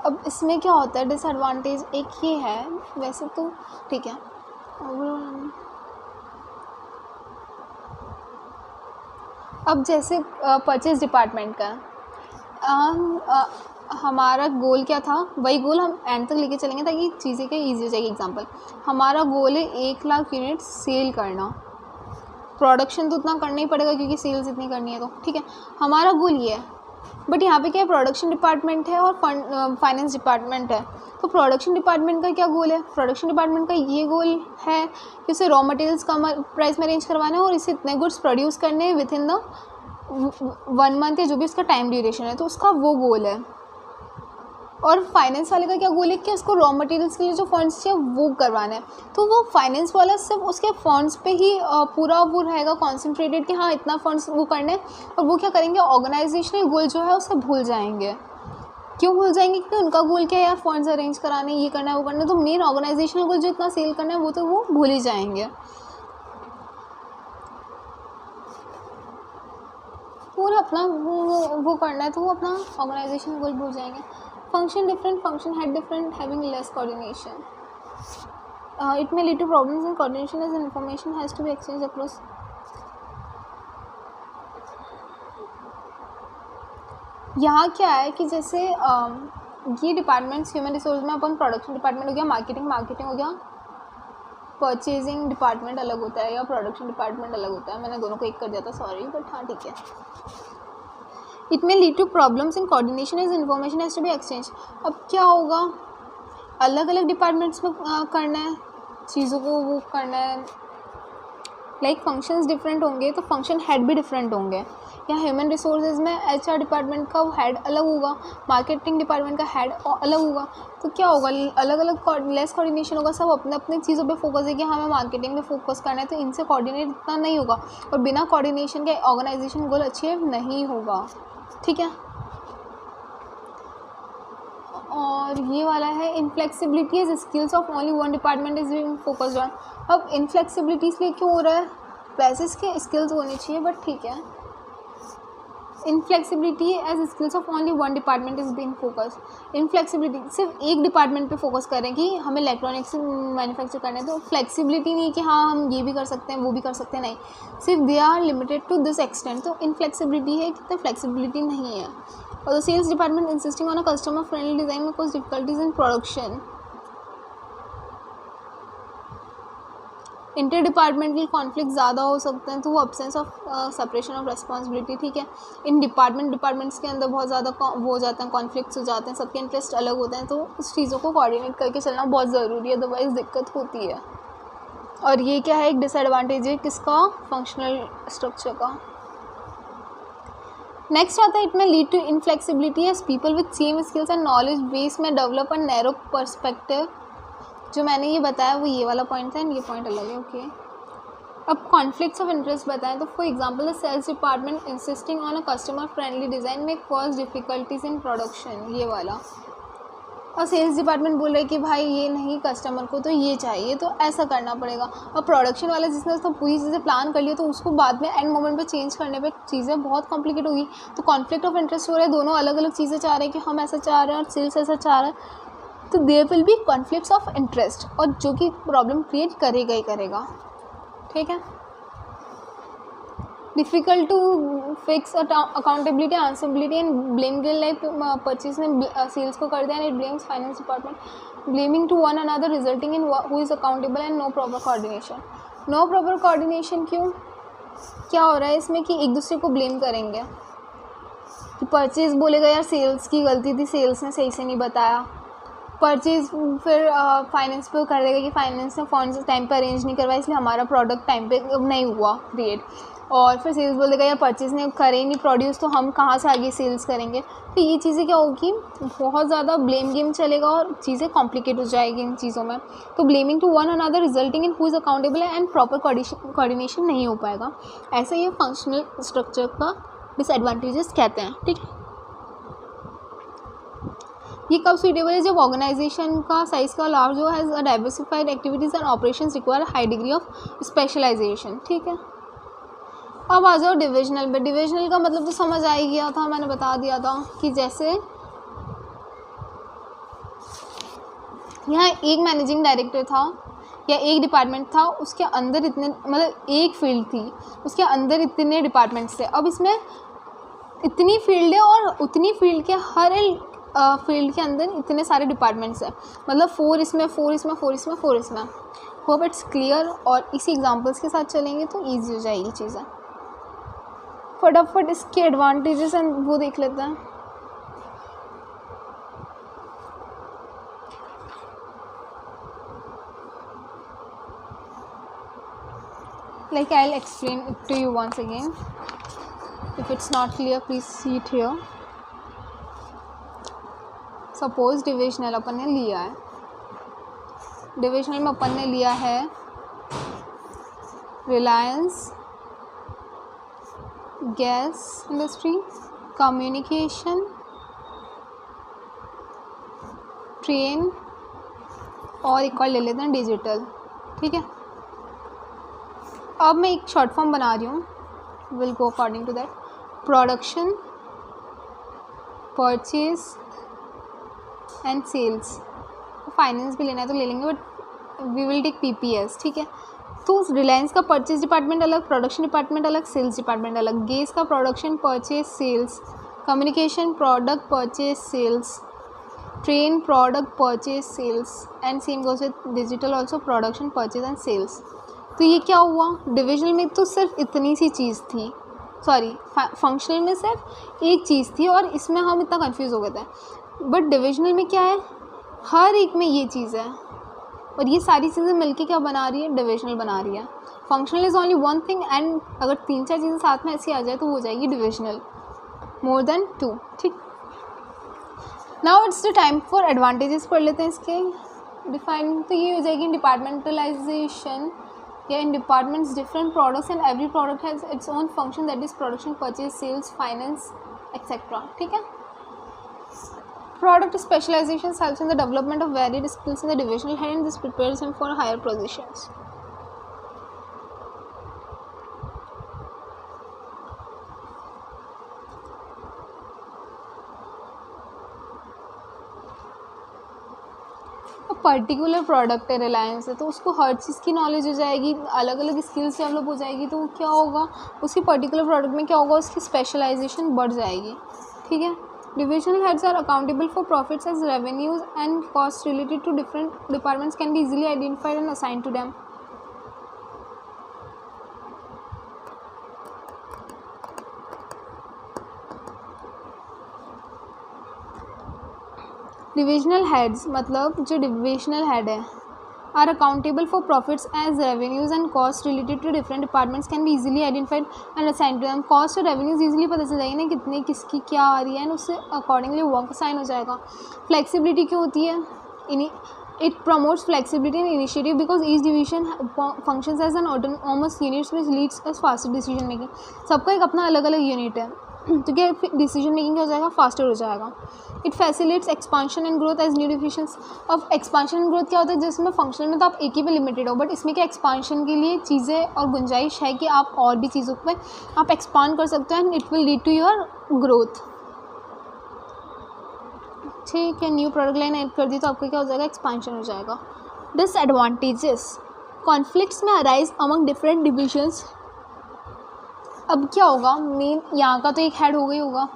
अब इसमें क्या होता है, डिसएडवांटेज एक ये है, वैसे तो ठीक है। अब जैसे परचेज डिपार्टमेंट का हमारा गोल क्या था, वही गोल हम एंड तक लेके चलेंगे ताकि चीज़ें क्या ईजी हो जाएगी। एग्जांपल, हमारा गोल है 1 लाख यूनिट सेल करना। प्रोडक्शन तो उतना करना ही पड़ेगा क्योंकि सेल्स इतनी करनी है, तो ठीक है हमारा गोल ये है। बट यहाँ पे क्या है, प्रोडक्शन डिपार्टमेंट है और फाइनेंस डिपार्टमेंट है। तो प्रोडक्शन डिपार्टमेंट का क्या गोल है, प्रोडक्शन डिपार्टमेंट का ये गोल है कि उसे रॉ मटेरियल्स का प्राइस में अरेंज करवाना है और इसे इतने गुड्स प्रोड्यूस करने विद इन द 1 मंथ या जो भी उसका टाइम ड्यूरेशन है, तो उसका वो गोल है। और फाइनेंस वाले का क्या गोल है कि उसको रॉ मटेरियल्स के लिए जो फंड्स चाहिए वो करवाना है। तो वो फाइनेंस वाला सिर्फ उसके फंड्स पे ही पूरा वो रहेगा कॉन्सेंट्रेटेड कि हाँ इतना फंड्स वो करना है, और वो क्या करेंगे, ऑर्गेनाइजेशनल गोल जो है उसे भूल जाएंगे। क्यों भूल जाएंगे, क्योंकि उनका गोल क्या है यार, फंड्स अरेंज कराने, ये करना है वो करना है, तो मेन ऑर्गेनाइजेशनल गोल जो इतना सेल करना है वो तो वो भूल ही जाएंगे। पूरा अपना वो करना है तो वो अपना ऑर्गेनाइजेशन गोल भूल जाएंगे। Function different, function had different, having less coordination. It may lead to problems in coordination as information has to be exchange across. यहाँ क्या है कि जैसे ये डिपार्टमेंट्स ह्यूमन रिसोर्स में अपन प्रोडक्शन डिपार्टमेंट हो गया, मार्केटिंग हो गया, परचेजिंग डिपार्टमेंट अलग होता है या प्रोडक्शन डिपार्टमेंट अलग होता है। मैंने दोनों को एक कर दिया था, सॉरी, बट हाँ ठीक है। It may lead to problems in coordination as information has to be exchange. अब क्या होगा, अलग अलग डिपार्टमेंट्स में करना है चीज़ों को, वो करना है, लाइक फंक्शंस डिफरेंट होंगे तो फंक्शन हेड भी डिफरेंट होंगे। या ह्यूमन रिसोर्सेज में HR डिपार्टमेंट का हेड अलग होगा, मार्केटिंग डिपार्टमेंट का हेड अलग होगा, तो क्या होगा, अलग अलग लेस कोऑर्डिनेशन होगा। सब अपने अपने चीज़ों पे फोकस है कि हमें मार्केटिंग में फोकस करना है, तो इनसे कोऑर्डिनेट इतना नहीं होगा, और बिना कोऑर्डिनेशन के ऑर्गेनाइजेशन गोल अचीव नहीं होगा। ठीक है, और ये वाला है inflexibility as skills of only one department is being focused on. अब इनफ्लेक्सिबिलिटी इसलिए क्यों हो रहा है, वैसे इसके स्किल्स होने चाहिए, बट ठीक है, inflexibility as skills of only one department is being focus. Inflexibility सिर्फ एक डिपार्टमेंट पे फोकस करें कि हमें इलेक्ट्रॉनिक्स मैन्युफैक्चर करना है, तो फ्लेक्सिबिलिटी नहीं कि हाँ हम ये भी कर सकते हैं वो भी कर सकते हैं, नहीं, सिर्फ they are limited to this extent, तो इनफ्लेक्सिबिलिटी है, कितना फ्लेक्सिबिलिटी नहीं है। और the sales department insisting on a customer friendly design में कुछ difficulties in production. Inter departmental conflict ज़्यादा हो सकते हैं, तो वो absence of separation of responsibility. ठीक है, इन डिपार्टमेंट्स के अंदर बहुत ज़्यादा वो हो जाते हैं, कॉन्फ्लिक्ट्स हो जाते हैं, सबके इंटरेस्ट अलग होते हैं, तो उस चीज़ों को कोऑर्डिनेट करके चलना बहुत ज़रूरी है, अदरवाइज दिक्कत होती है। और ये क्या है, एक डिसएडवांटेज है किसका, फंक्शनल स्ट्रक्चर का। नेक्स्ट आता है, it may lead to inflexibility as people with same skills and knowledge base may develop a narrow perspective. जो मैंने ये बताया वो ये वाला पॉइंट था, एंड ये पॉइंट अलग है। ओके, अब कॉन्फ्लिक्ट्स ऑफ इंटरेस्ट बताएं, तो for example the sales department insisting on a customer friendly design may cause difficulties in production, ये वाला, और सेल्स डिपार्टमेंट बोल रहे कि भाई ये नहीं, कस्टमर को तो ये चाहिए, तो ऐसा करना पड़ेगा। और प्रोडक्शन वाला जिसने तो पूरी चीज़ें प्लान कर लिया, तो उसको बाद में एंड मोमेंट पे चेंज करने पे चीज़ें बहुत कॉम्प्लिकेट होगी, तो कॉन्फ्लिक्ट ऑफ इंटरेस्ट हो रहा है, दोनों अलग अलग चीज़ें चाह रहे हैं कि हम ऐसा चाह रहे हैं और सेल्स ऐसा चाह रहा है, तो there will be conflicts of interest, और जो कि प्रॉब्लम क्रिएट करेगा ही करेगा। ठीक है, difficult to fix accountability, answerability and blame game, like purchase ने सेल्स को कर दिया and it blames finance department, blaming to one another resulting in who is accountable and no proper coordination. No proper coordination क्यों, क्या हो रहा है इसमें कि एक दूसरे को ब्लेम करेंगे, कि परचेज बोलेगा यार सेल्स की गलती थी, सेल्स ने सही से नहीं बताया, परचेज फिर फाइनेंस पे कर देगा कि फाइनेंस ने फंड्स टाइम पे अरेंज नहीं करवाया, इसलिए हमारा प्रोडक्ट टाइम पे नहीं हुआ क्रिएट, और फिर सेल्स बोल देगा यार परचेज ने करे नहीं प्रोड्यूस, तो हम कहाँ से आगे सेल्स करेंगे। तो ये चीज़ें क्या होगी, बहुत ज़्यादा ब्लेम गेम चलेगा और चीज़ें कॉम्प्लिकेट हो जाएगी इन चीज़ों में, तो blaming to one another resulting in who is accountable and proper coordination नहीं हो पाएगा। ऐसा ये फंक्शनल स्ट्रक्चर का डिसएडवांटेजेस कहते हैं। ठीक है, ये कब सुटेबल है, जब ऑर्गेनाइजेशन का साइज़ का लार्ज हो, has a diversified activities and operations require high degree of specialisation. ठीक है, अब आ जाओ डिविजनल पे। डिविजनल का मतलब तो समझ आ ही गया था, मैंने बता दिया था कि जैसे यहाँ एक मैनेजिंग डायरेक्टर था या एक डिपार्टमेंट था, उसके अंदर इतने, मतलब एक फील्ड थी, उसके अंदर इतने डिपार्टमेंट्स थे। अब इसमें इतनी फील्ड है और उतनी फील्ड के हर फील्ड के अंदर इतने सारे डिपार्टमेंट्स हैं, मतलब 4 इसमें 4 इसमें 4 इसमें 4 इसमें। होप इट्स क्लियर, और इसी एग्जांपल्स के साथ चलेंगे तो ईजी हो जाएगी चीज़ें। फटाफट इसके एडवांटेजेस एंड वो देख लेते हैं। Like I'll explain it to you once again. If it's not clear, please see it here. Suppose divisional अपन ने लिया है, डिविजनल में अपन ने लिया है Reliance gas industry, communication, train, और एक और ले लेते हैं डिजिटल। ठीक है, अब मैं एक शॉर्ट फॉर्म बना रही हूँ, will go according to that. Production, purchase and sales, finance भी लेना है तो ले लेंगे, but we will take PPS। ठीक है, तो रिलायंस का परचेज डिपार्टमेंट अलग, प्रोडक्शन डिपार्टमेंट अलग, सेल्स डिपार्टमेंट अलग। गेस का production, purchase, sales. Communication, product, purchase, sales. Train, product, purchase, sales, and same goes with digital also, production, purchase and sales. तो ये क्या हुआ, डिविजनल में तो सिर्फ इतनी सी चीज़ थी, सॉरी फंक्शनल में सिर्फ एक चीज़ थी और इसमें हम इतना कंफ्यूज हो गए थे, बट डिविजनल में क्या है, हर एक में ये चीज़ है और ये सारी चीज़ें मिलके क्या बना रही है, डिविजनल बना रही है। Functional is only one thing and अगर 3-4 चीज़ें साथ में ऐसी आ जाए तो वो हो जाएगी डिविजनल, मोर देन 2। ठीक, now it's the time for advantages पढ़ लेते हैं इसके डिफाइन। तो ये हो जाएगी डिपार्टमेंटलाइजेशन या in departments different products and every product has its own function that is production, purchase, sales, finance etcetera. ठीक है, product specializations helps in the development of varied skills in the divisional head and this prepares him for higher positions. Particular product है रिलायंस है तो उसको हर चीज़ की नॉलेज हो जाएगी, अलग अलग स्किल्स डेवलप हो जाएगी, तो क्या होगा उसकी पर्टिकुलर प्रोडक्ट में क्या होगा, उसकी स्पेशलाइजेशन बढ़ जाएगी। ठीक है, divisional heads are accountable for profits as revenues and costs related to different departments can be easily identified and assigned to them. Divisional heads मतलब जो divisional head है are accountable for profits as revenues and costs related to different departments can be easily identified and assigned to them. cost और revenues easily पता चल जाएगी ना कितनी किसकी क्या आ रही है, उससे accordingly वर्क असाइन हो जाएगा। फ्लेक्सिबिलिटी क्यों होती है, it promotes flexibility and initiative because each division functions as an autonomous unit which leads us faster decision making. सबका एक अपना अलग अलग यूनिट है तो क्या डिसीजन मेकिंग हो जाएगा, फास्टर हो जाएगा। It facilitates expansion and growth as new divisions. अब एक्सपांशन एंड ग्रोथ क्या होता है, जिसमें फंक्शनल में तो आप एक ही पे लिमिटेड हो, बट इसमें क्या एक्सपांशन के लिए चीज़ें और गुंजाइश है कि आप और भी चीज़ों पे आप एक्सपांड कर सकते हो and it will lead to your growth. ठीक है, न्यू प्रोडक्ट लाइन ऐड कर दी तो आपका क्या हो जाएगा, एक्सपांशन हो जाएगा। डिसएडवांटेजेस, कॉन्फ्लिक्ट्स में अराइज अमंग डिफरेंट डिविजन्स। अब क्या होगा, मेन यहाँ का तो एक हेड हो गई होगा,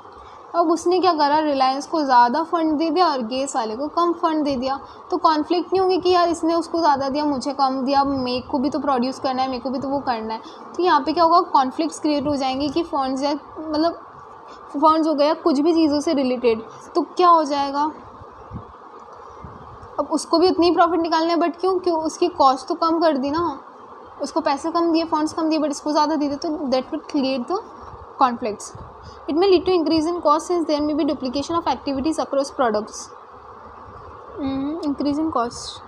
अब उसने क्या करा, रिलायंस को ज़्यादा फंड दे दिया और गेस वाले को कम फंड दे दिया, तो कॉन्फ्लिक्ट नहीं होगी कि यार इसने उसको ज़्यादा दिया मुझे कम दिया, मेरे को भी तो प्रोड्यूस करना है, मेरे को भी तो वो करना है। तो यहाँ पे क्या होगा, कॉन्फ्लिक्ट्स क्रिएट हो जाएंगे कि फंड्स या मतलब फंड्स हो गया कुछ भी चीज़ों से रिलेटेड, तो क्या हो जाएगा, अब उसको भी उतनी ही प्रॉफिट निकालना है, बट क्यों उसकी कॉस्ट तो कम कर दी ना, उसको पैसे कम दिए, फंड्स कम दिए, बट इसको ज़्यादा दे, तो that will create the conflicts. It may lead to increase in cost since there may be duplication of activities across products. Increase in cost.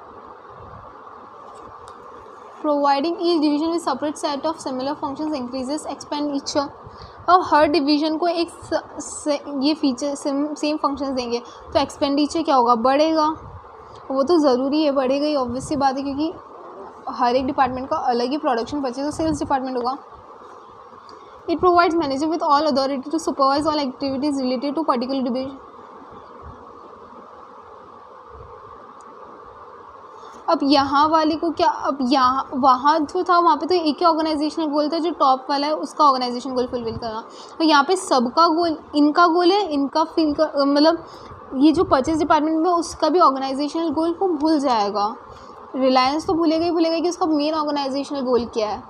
Providing each division with separate set of similar functions increases expenditure. अब हर डिवीजन को एक ये फीचर सेम फंक्शंस देंगे तो एक्सपेंडिचर क्या होगा, बढ़ेगा। वो तो ज़रूरी है, बढ़ेगा ही, ऑब्वियस सी बात है, क्योंकि हर एक डिपार्टमेंट का अलग ही प्रोडक्शन परचेज और सेल्स डिपार्टमेंट होगा। It provides manager with all authority to supervise all activities related to particular division. अब यहाँ वाले को क्या, अब यहाँ वहाँ जो था वहाँ पे तो एक ही ऑर्गेनाइजेशनल गोल था, जो टॉप वाला है उसका ऑर्गेनाइजेशन गोल फुलफिल करना, तो यहाँ पे सबका गोल, इनका गोल है, इनका फील कर मतलब ये जो परचेज डिपार्टमेंट में उसका भी ऑर्गेनाइजेशनल गोल को भूल जाएगा। रिलायंस तो भूलेगा ही भूलेगा कि उसका मेन ऑर्गेनाइजेशनल गोल क्या है,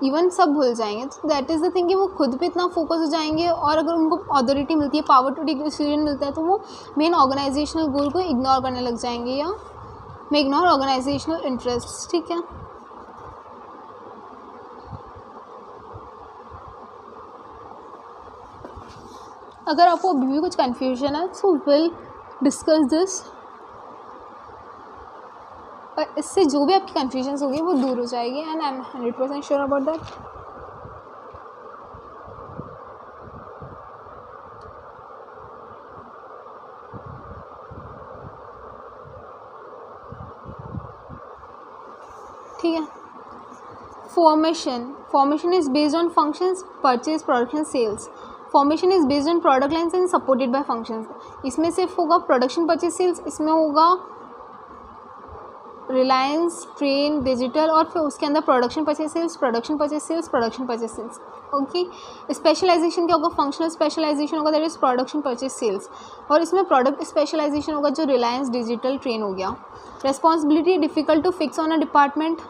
इवन सब भूल जाएंगे। तो दैट इज़ द थिंग कि वो खुद पे इतना फोकस हो जाएंगे, और अगर उनको अथॉरिटी मिलती है, पावर टू टेक डिसीजन मिलता है, तो वो मेन ऑर्गेनाइजेशनल गोल को इग्नोर करने लग जाएंगे या मे इग्नोर ऑर्गेनाइजेशनल इंटरेस्ट। ठीक है, अगर आपको अभी भी कुछ कन्फ्यूजन है सो विल डिस्कस दिस, और इससे जो भी आपकी कन्फ्यूजन्स होगी वो दूर हो जाएगी and I am 100% sure about that. ठीक है, formation is based on functions, purchase, production, sales. Formation is based on product lines and supported by functions. इसमें सिर्फ होगा प्रोडक्शन, परचेज, सेल्स, इसमें होगा रिलायंस, ट्रेन, डिजिटल, और फिर उसके अंदर production, purchase, sales, production, purchase, sales, production, purchase, sales. Okay, specialisation क्या होगा, फंक्शनल स्पेशलाइजेशन होगा, that is production, purchase, sales, और इसमें प्रोडक्ट स्पेशलाइजेशन होगा जो रिलायंस, डिजिटल, ट्रेन हो गया। Responsibility difficult to fix on a department,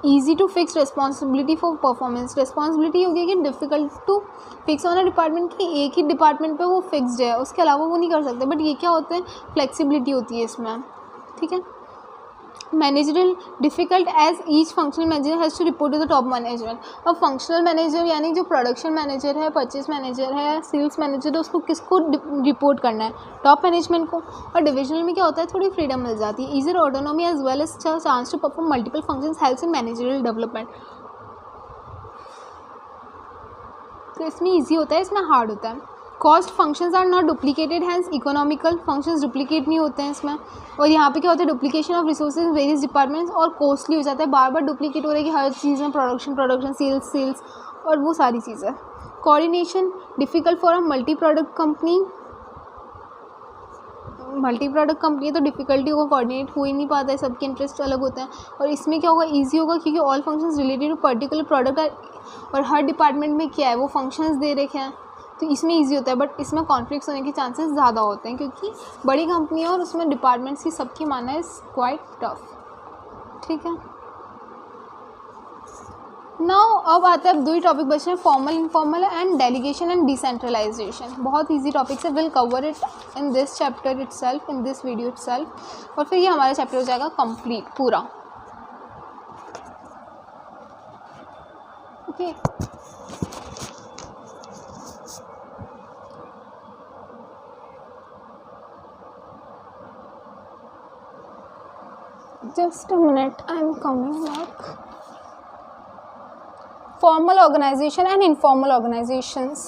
easy to fix responsibility for performance, responsibility होगी कि difficult to fix on a department, कि एक ही डिपार्टमेंट पे वो फिक्स्ड है, उसके अलावा वो नहीं कर सकते, बट ये क्या होते हैं, फ्लेक्सिबिलिटी होती है इसमें, ठीक है। Managerial difficult as each functional manager has to report to the top management. अब फंक्शनल मैनेजर यानी जो प्रोडक्शन मैनेजर है, परचेज मैनेजर है, सेल्स मैनेजर है, उसको किसको रिपोर्ट करना है, टॉप मैनेजमेंट को। और डिविजनल में क्या होता है, थोड़ी फ्रीडम मिल जाती है, easier autonomy as well as chance to perform multiple functions helps in managerial development. तो इसमें ईजी होता है, इसमें हार्ड होता है। Cost functions are not duplicated, hence economical functions duplicate नहीं होते हैं इसमें। और यहाँ पे क्या होता है, duplication of resources various departments, और कॉस्टली हो जाता है, बार बार डुप्लीकेट हो रहा है कि हर चीज़ में प्रोडक्शन सेल्स और वो सारी चीज़ें। Coordination difficult for a multi product company है तो डिफ़िकल्टी होगा, कोऑर्डिनेट हो ही नहीं पाता है, सबके इंटरेस्ट अलग होते हैं। और इसमें क्या होगा, ईजी होगा क्योंकि all functions related to particular product और हर डिपार्टमेंट में क्या है वो फंक्शंस दे रखे हैं, तो इसमें ईजी होता है। बट इसमें कॉन्फ्लिक्ट्स होने के चांसेस ज़्यादा होते हैं क्योंकि बड़ी कंपनी है और उसमें डिपार्टमेंट्स की सबकी मानना इज़ क्वाइट टफ, ठीक है। नाउ अब आते हैं, अब दो ही टॉपिक बचे हैं, formal informal and delegation and decentralisation. बहुत इजी टॉपिक्स है, will cover it in this chapter itself, in this video itself, और फिर ये हमारा चैप्टर हो जाएगा कंप्लीट पूरा, okay. Just a minute, I'm coming back. Formal organization and informal organizations.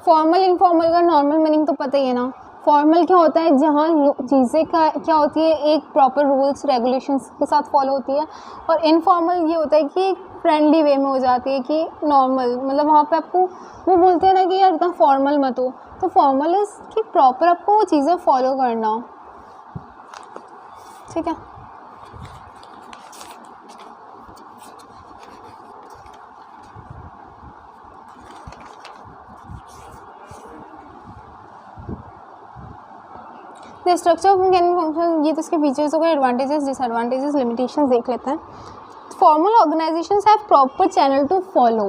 Formal informal का नॉर्मल मीनिंग तो पता ही है ना। फॉर्मल क्या होता है, जहाँ चीज़ें का क्या होती है, एक प्रॉपर रूल्स रेगुलेशंस के साथ फॉलो होती है। और इनफॉर्मल ये होता है कि एक फ्रेंडली वे में हो जाती है, कि नॉर्मल, मतलब वहाँ पे आपको वो बोलते हैं ना कि यार इतना फॉर्मल मत हो, तो फॉर्मल इज़ कि प्रॉपर आपको वो चीज़ें फॉलो करना, ठीक है। The structure of mechanical function, ये तो इसके फीचर्स हो गए, एडवांटेजेस डिसएडवांटेजेस लिमिटेशंस देख लेते हैं। Formal organizations have proper channel to follow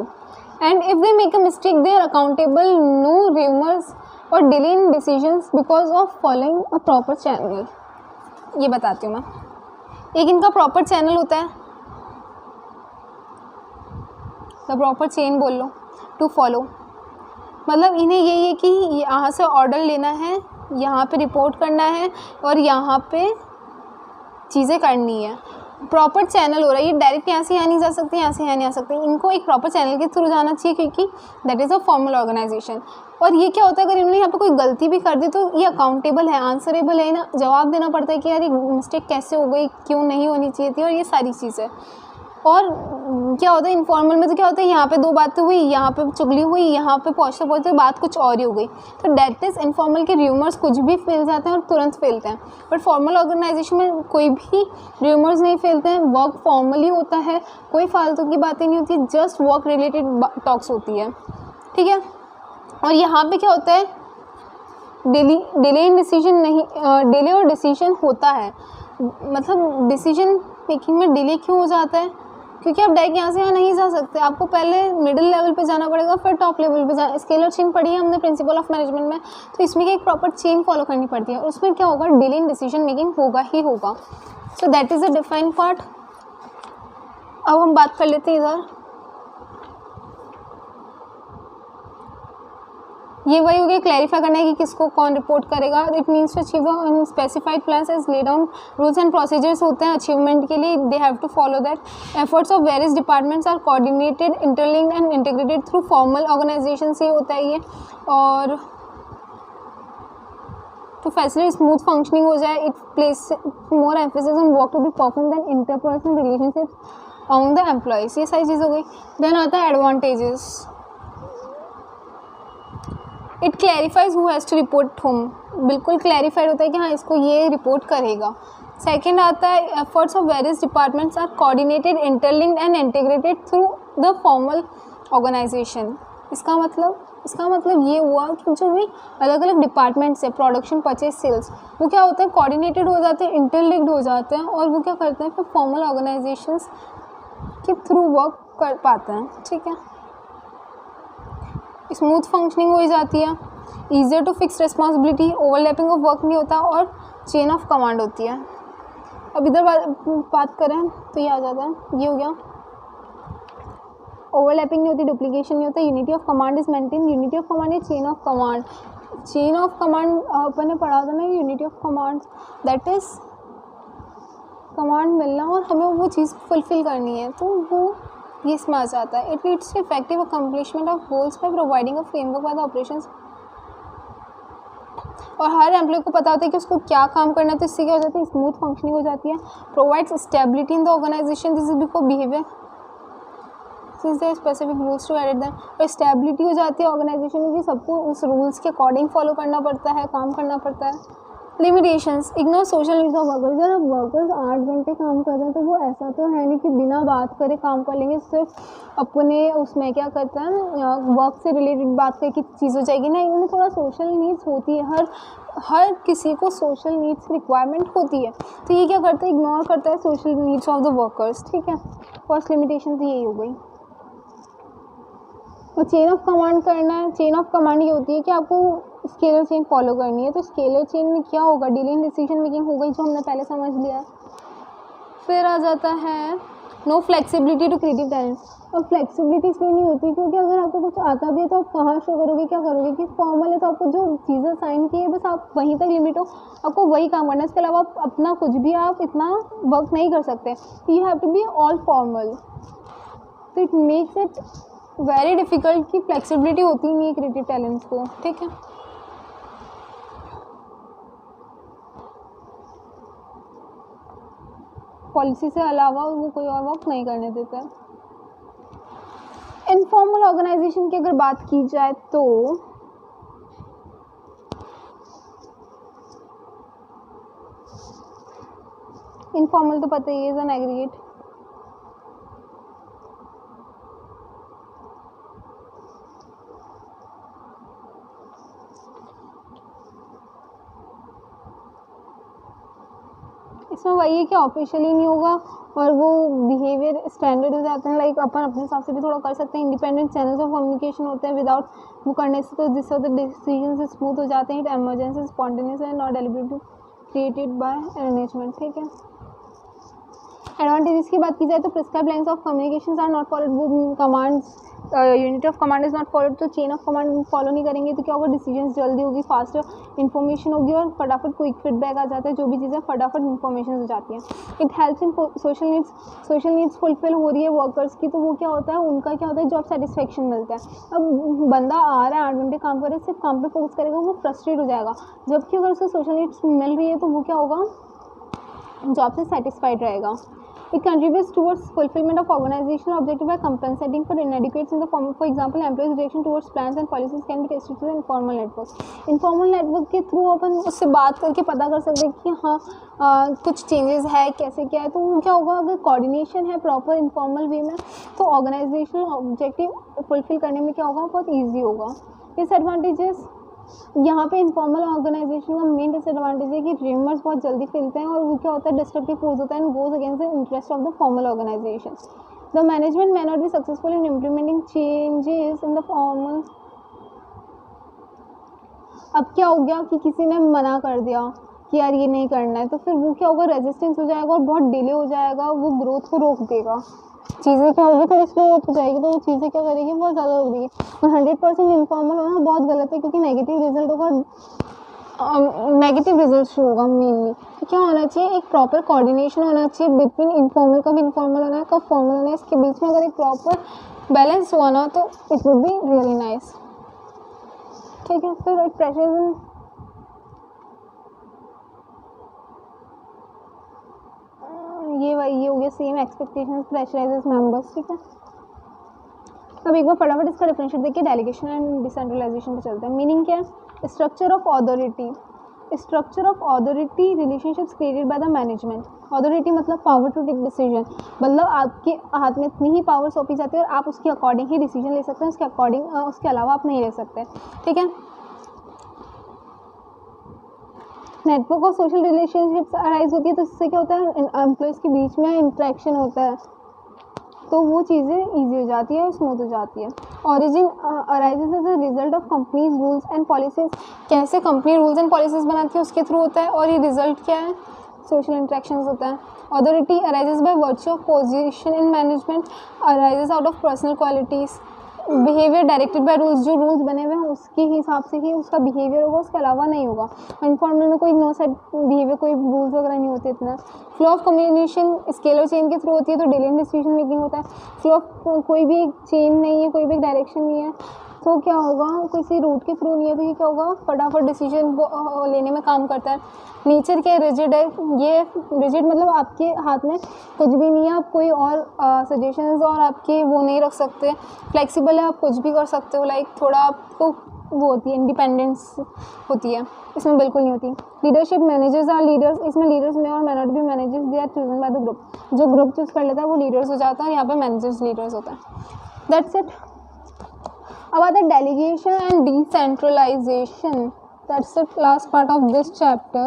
and if they make a mistake they are accountable, no rumours और delay in decisions because of following a proper channel. ये बताती हूँ मैं, एक इनका प्रॉपर चैनल होता है, द प्रॉपर चेन बोल लो, टू फॉलो, मतलब इन्हें यही है कि यहाँ से ऑर्डर लेना है, यहाँ पे रिपोर्ट करना है और यहाँ पे चीज़ें करनी है। प्रॉपर चैनल हो रहा है, ये डायरेक्ट यहाँ से यहाँ नहीं जा सकते, यहाँ से यहाँ नहीं आ सकते, इनको एक प्रॉपर चैनल के थ्रू जाना चाहिए क्योंकि that is a formal organisation. और ये क्या होता है, अगर इन्होंने यहाँ पे कोई गलती भी कर दी तो ये अकाउंटेबल है, आंसरेबल है ना, जवाब देना पड़ता है कि यार ये मिस्टेक कैसे हो गई, क्यों नहीं होनी चाहिए थी, और ये सारी चीज़ें। और क्या होता है इनफॉर्मल में, तो क्या होता है यहाँ पे दो बातें हुई, यहाँ पे चुगली हुई, यहाँ पे पहुँचते पहुँचते बात कुछ और ही हो गई, तो डेट इज़ इनफॉर्मल के र्यूमर्स कुछ भी फैल जाते हैं और तुरंत फैलते हैं। बट फॉर्मल ऑर्गेनाइजेशन में कोई भी र्यूमर्स नहीं फैलते हैं, वर्क फॉर्मली होता है, कोई फालतू की बातें नहीं होती, जस्ट वर्क रिलेटेड टॉक्स होती है, ठीक है। और यहाँ पे क्या होता है, डिले इन डिसीजन नहीं, डिले और डिसीजन होता है, मतलब डिसीजन मेकिंग में डिले क्यों हो जाता है, क्योंकि आप डायरेक्ट यहाँ से यहाँ नहीं जा सकते, आपको पहले मिडिल लेवल पे जाना पड़ेगा, फिर टॉप लेवल पे जाना। स्केलर चेन पढ़ी है हमने प्रिंसिपल ऑफ मैनेजमेंट में, तो इसमें एक प्रॉपर चेन फॉलो करनी पड़ती है, और उसमें क्या होगा, डिले इन डिसीजन मेकिंग होगा ही होगा। So that is a defined part. अब हम बात कर लेते हैं इधर, ये वही हो गया क्लैरिफाई करना है कि किसको कौन रिपोर्ट करेगा। It means to achieve specified plans as laid down, rules and procedures होते हैं अचीवमेंट के लिए, they have to follow that. Efforts of various departments are coordinated, interlinked and integrated through formal organisation से होता है ये। और टू फैसिलिटेट स्मूथ फंक्शनिंग हो जाए, it place more emphasis on work to be perform than interpersonal relationship among the employees. ये सारी चीज़ हो गई। देन आता है advantages, it clarifies who has to report whom, बिल्कुल क्लैरिफाइड होता है कि हाँ इसको ये रिपोर्ट करेगा, सेकेंड आता है efforts of various departments are coordinated, interlinked and integrated through the formal organisation. इसका मतलब ये हुआ कि जो भी अलग अलग डिपार्टमेंट्स है, प्रोडक्शन, परचेज, सेल्स, वो क्या होते हैं, कोऑर्डिनेटेड हो जाते हैं, इंटरलिंक्ड हो जाते हैं, और वो क्या करते हैं फिर फॉर्मल ऑर्गेनाइजेशंस के थ्रू वर्क कर पाते हैं। ठीक है, स्मूथ फंक्शनिंग हो जाती है, easier to fix responsibility, overlapping of work नहीं होता, और चेन ऑफ कमांड होती है। अब इधर बात करें तो ये आ जाता है, ये हो गया, ओवरलैपिंग नहीं होती, डुप्लीकेशन नहीं होता, unity of command is maintain. Unity of command या chain of command, chain of command अपन ने पढ़ा था ना, unity of command that is command मिलना और हमें वो चीज़ फुलफिल करनी है, तो वो ये इसमें आ जाता है। It leads to effective accomplishment of goals by providing a framework by the operations, और हर एम्प्लॉय को पता होता है कि उसको क्या काम करना है, तो इससे क्या हो जाता है, स्मूथ फंक्शनिंग हो जाती है। Provides stability in the organisation, this is because behaviour since there specific rules to edit them, और स्टेबिलिटी हो जाती है ऑर्गेनाइजेशन में कि सबको उस रूल्स के अकॉर्डिंग फॉलो करना पड़ता है, काम करना पड़ता है। Limitations, ignore social needs of workers. जब वर्कर्स 8 घंटे काम कर रहे हैं तो वो ऐसा तो है नहीं कि बिना बात करे काम कर लेंगे, सिर्फ अपने उसमें क्या करता है, वर्क से रिलेटेड बात करके चीज़ हो जाएगी, नहीं, उन्हें थोड़ा सोशल नीड्स होती है, हर किसी को सोशल नीड्स रिक्वायरमेंट होती है, तो ये क्या करता है, इग्नोर करता है social needs of the workers. ठीक है, फर्स्ट लिमिटेशन तो यही हो गई। और चेन ऑफ कमांड करना है, चेन ऑफ कमांड ये होती है कि आपको स्केलर चेन फॉलो करनी है, तो स्केलर चेन में क्या होगा, डिले इन डिसीजन मेकिंग हो गई, जो हमने पहले समझ लिया है। फिर आ जाता है no flexibility to creative talent, और फ्लेक्सिबिलिटी इसलिए नहीं होती क्योंकि अगर आपको कुछ आता भी है तो आप कहाँ शो करोगे, क्या करोगे, कि फॉर्मल है तो आपको जो चीज़ें साइन की है बस आप वहीं तक लिमिट हो, आपको वही काम करना है, इसके अलावा आप अपना कुछ भी आप इतना वर्क नहीं कर सकते, you have to be all formal, तो it makes it very difficult कि फ्लेक्सिबिलिटी होती नहीं है क्रिएटिव टैलेंट्स को। ठीक है, पॉलिसी से अलावा वो कोई और वर्क नहीं करने देता है। इनफॉर्मल ऑर्गेनाइजेशन की अगर बात की जाए तो इनफॉर्मल तो पता ही है, इज एन एग्रीगेट, इसमें वही है कि ऑफिशियली नहीं होगा और वो बिहेवियर स्टैंडर्ड हो जाते हैं, लाइक अपन अपने हिसाब से भी थोड़ा कर सकते हैं, इंडिपेंडेंट चैनल्स ऑफ कम्युनिकेशन होते हैं, विदाउट वो करने से तो जिससे होते डिसीजन स्मूथ हो जाते हैं, emergency spontaneous and not deliberately created by management. ठीक है, एडवांटेजेस की बात की जाए तो prescribe lines of communication are not followed, वो commands unit of command is not followed, तो चेन ऑफ कमांड फॉलो नहीं करेंगे तो क्या होगा, डिसीजन जल्दी होगी, फास्ट इन्फॉर्मेशन होगी और फटाफट क्विक फीडबैक आ जाता है, जो भी चीज़ें फटाफट इन्फॉर्मेशन हो जाती हैं। It helps in social needs fulfil हो रही है वर्कर्स की, तो वो क्या होता है, उनका क्या होता है, जॉब सेटिस्फेक्शन मिलता है। अब बंदा आ रहा है 8 घंटे काम कर रहा है, सिर्फ काम पे फोकस करेगा, वो फ्रस्ट्रेट हो जाएगा, जबकि अगर उसे सोशल नीड्स मिल रही है तो वो क्या होगा, जॉब से सेटिस्फाइड रहेगा। It contributes towards fulfillment of organizational objective by compensating for inadequacies in the form of, for example, employees' reaction towards plans and policies can be tested through informal network. Informal network के थ्रू अपन उससे बात करके पता कर सकते हैं कि हाँ कुछ चेंजेस है, कैसे क्या है, तो क्या होगा, अगर कोऑर्डिनेशन है प्रॉपर इनफॉर्मल वे में तो ऑर्गेनाइजेशनल ऑब्जेक्टिव फुलफिल करने में क्या होगा, बहुत ईजी होगा। डिसएडवांटेजेस, यहाँ पे इनफॉर्मल ऑर्गेनाइजेशन का मेन डिसएडवांटेज है कि र्यूमर्स बहुत जल्दी फैलते हैं और वो क्या होता है, डिस्ट्रक्टिव फोर्स होता है and goes against the interest of the formal organisation. The management may not be successful in implementing changes in the formal। अब क्या हो गया कि किसी ने मना कर दिया कि यार ये नहीं करना है, तो फिर वो क्या होगा, रेजिस्टेंस हो जाएगा और बहुत डिले हो जाएगा, वो ग्रोथ को रोक देगा, चीज़ें क्या होगी, फिर इसलिए हो जाएगी, तो वो चीज़ें क्या करेगी, बहुत ज़्यादा रोक देगी। और 100% इनफॉर्मल होना बहुत गलत है, क्योंकि नेगेटिव रिजल्ट होगा, नेगेटिव रिजल्ट शो होगा मेनली। तो क्या होना चाहिए, एक प्रॉपर कोऑर्डिनेशन होना चाहिए बिटवीन इनफॉर्मल, कब इनफॉर्मल होना है, कब फॉर्मल होना है, इसके बीच में अगर एक प्रॉपर बैलेंस हुआ ना तो it would be really nice. ठीक है, फिर प्रेशर, ये हो गया सेम एक्सपेक्टेशंस प्रेशराइजेस मेंबर्स। ठीक है, अब एक बार फटाफट इसका डिफरेंशिएट देखिए, डेलीगेशन एंड डिसेंट्रलाइजेशन पे चलते हैं। मीनिंग क्या है, structure of authority, structure of authority relationships created by the management. Authority मतलब पावर टू टेक डिसीजन, मतलब आपके हाथ में इतनी ही पावर सौंपी जाती है और आप उसके अकॉर्डिंग ही डिसीजन ले सकते हैं, उसके अकॉर्डिंग उसके अलावा आप नहीं ले सकते. ठीक है. Network of social relationships arise होती है, तो इससे क्या होता है, एम्प्लॉयज़ के बीच में इंट्रैक्शन होता है, तो वो चीज़ें ईजी हो जाती है, स्मूथ हो जाती है. Origin arises as a result of companies rules and policies. कैसे कंपनी रूल्स एंड पॉलिसीज बनाती है उसके थ्रू होता है, और ये रिजल्ट क्या है, सोशल इंट्रैक्शंस होता है. Authority arises by virtue of position in management, arises out of personal qualities. Behaviour directed by rules, जो रूल्स बने हुए हैं उसके हिसाब से ही उसका बिहेवियर होगा, उसके अलावा नहीं होगा. इन्फॉर्मल में कोई नो सेट बिहेवियर, कोई रूल्स वगैरह नहीं होते इतना. Flow of communication scalar chain के थ्रू होती है, तो डिलीट डिसीजन मेकिंग होता है. फ्लो ऑफ कोई भी चेन नहीं है, कोई भी डायरेक्शन नहीं है, तो क्या होगा, किसी रूट के थ्रू नहीं है, तो ये क्या होगा, फटाफट डिसीजन लेने में काम करता है. नेचर क्या रिजिड है, ये रिजिड मतलब आपके हाथ में कुछ भी नहीं है, आप कोई और सजेशंस और आपके वो नहीं रख सकते. फ्लेक्सिबल है, आप कुछ भी कर सकते हो, लाइक थोड़ा आपको वो होती है, इंडिपेंडेंस होती है, इसमें बिल्कुल नहीं होती. लीडरशिप, मैनेजर्स आर लीडर्स, इसमें लीडर्स में और may not be managers, they are chosen by the group. जो ग्रुप चूज कर लेता है वो लीडर्स हो जाता है, और यहाँ पे मैनेजर्स लीडर्स होता है. That's it. About the delegation and decentralization, that's the last part of this chapter.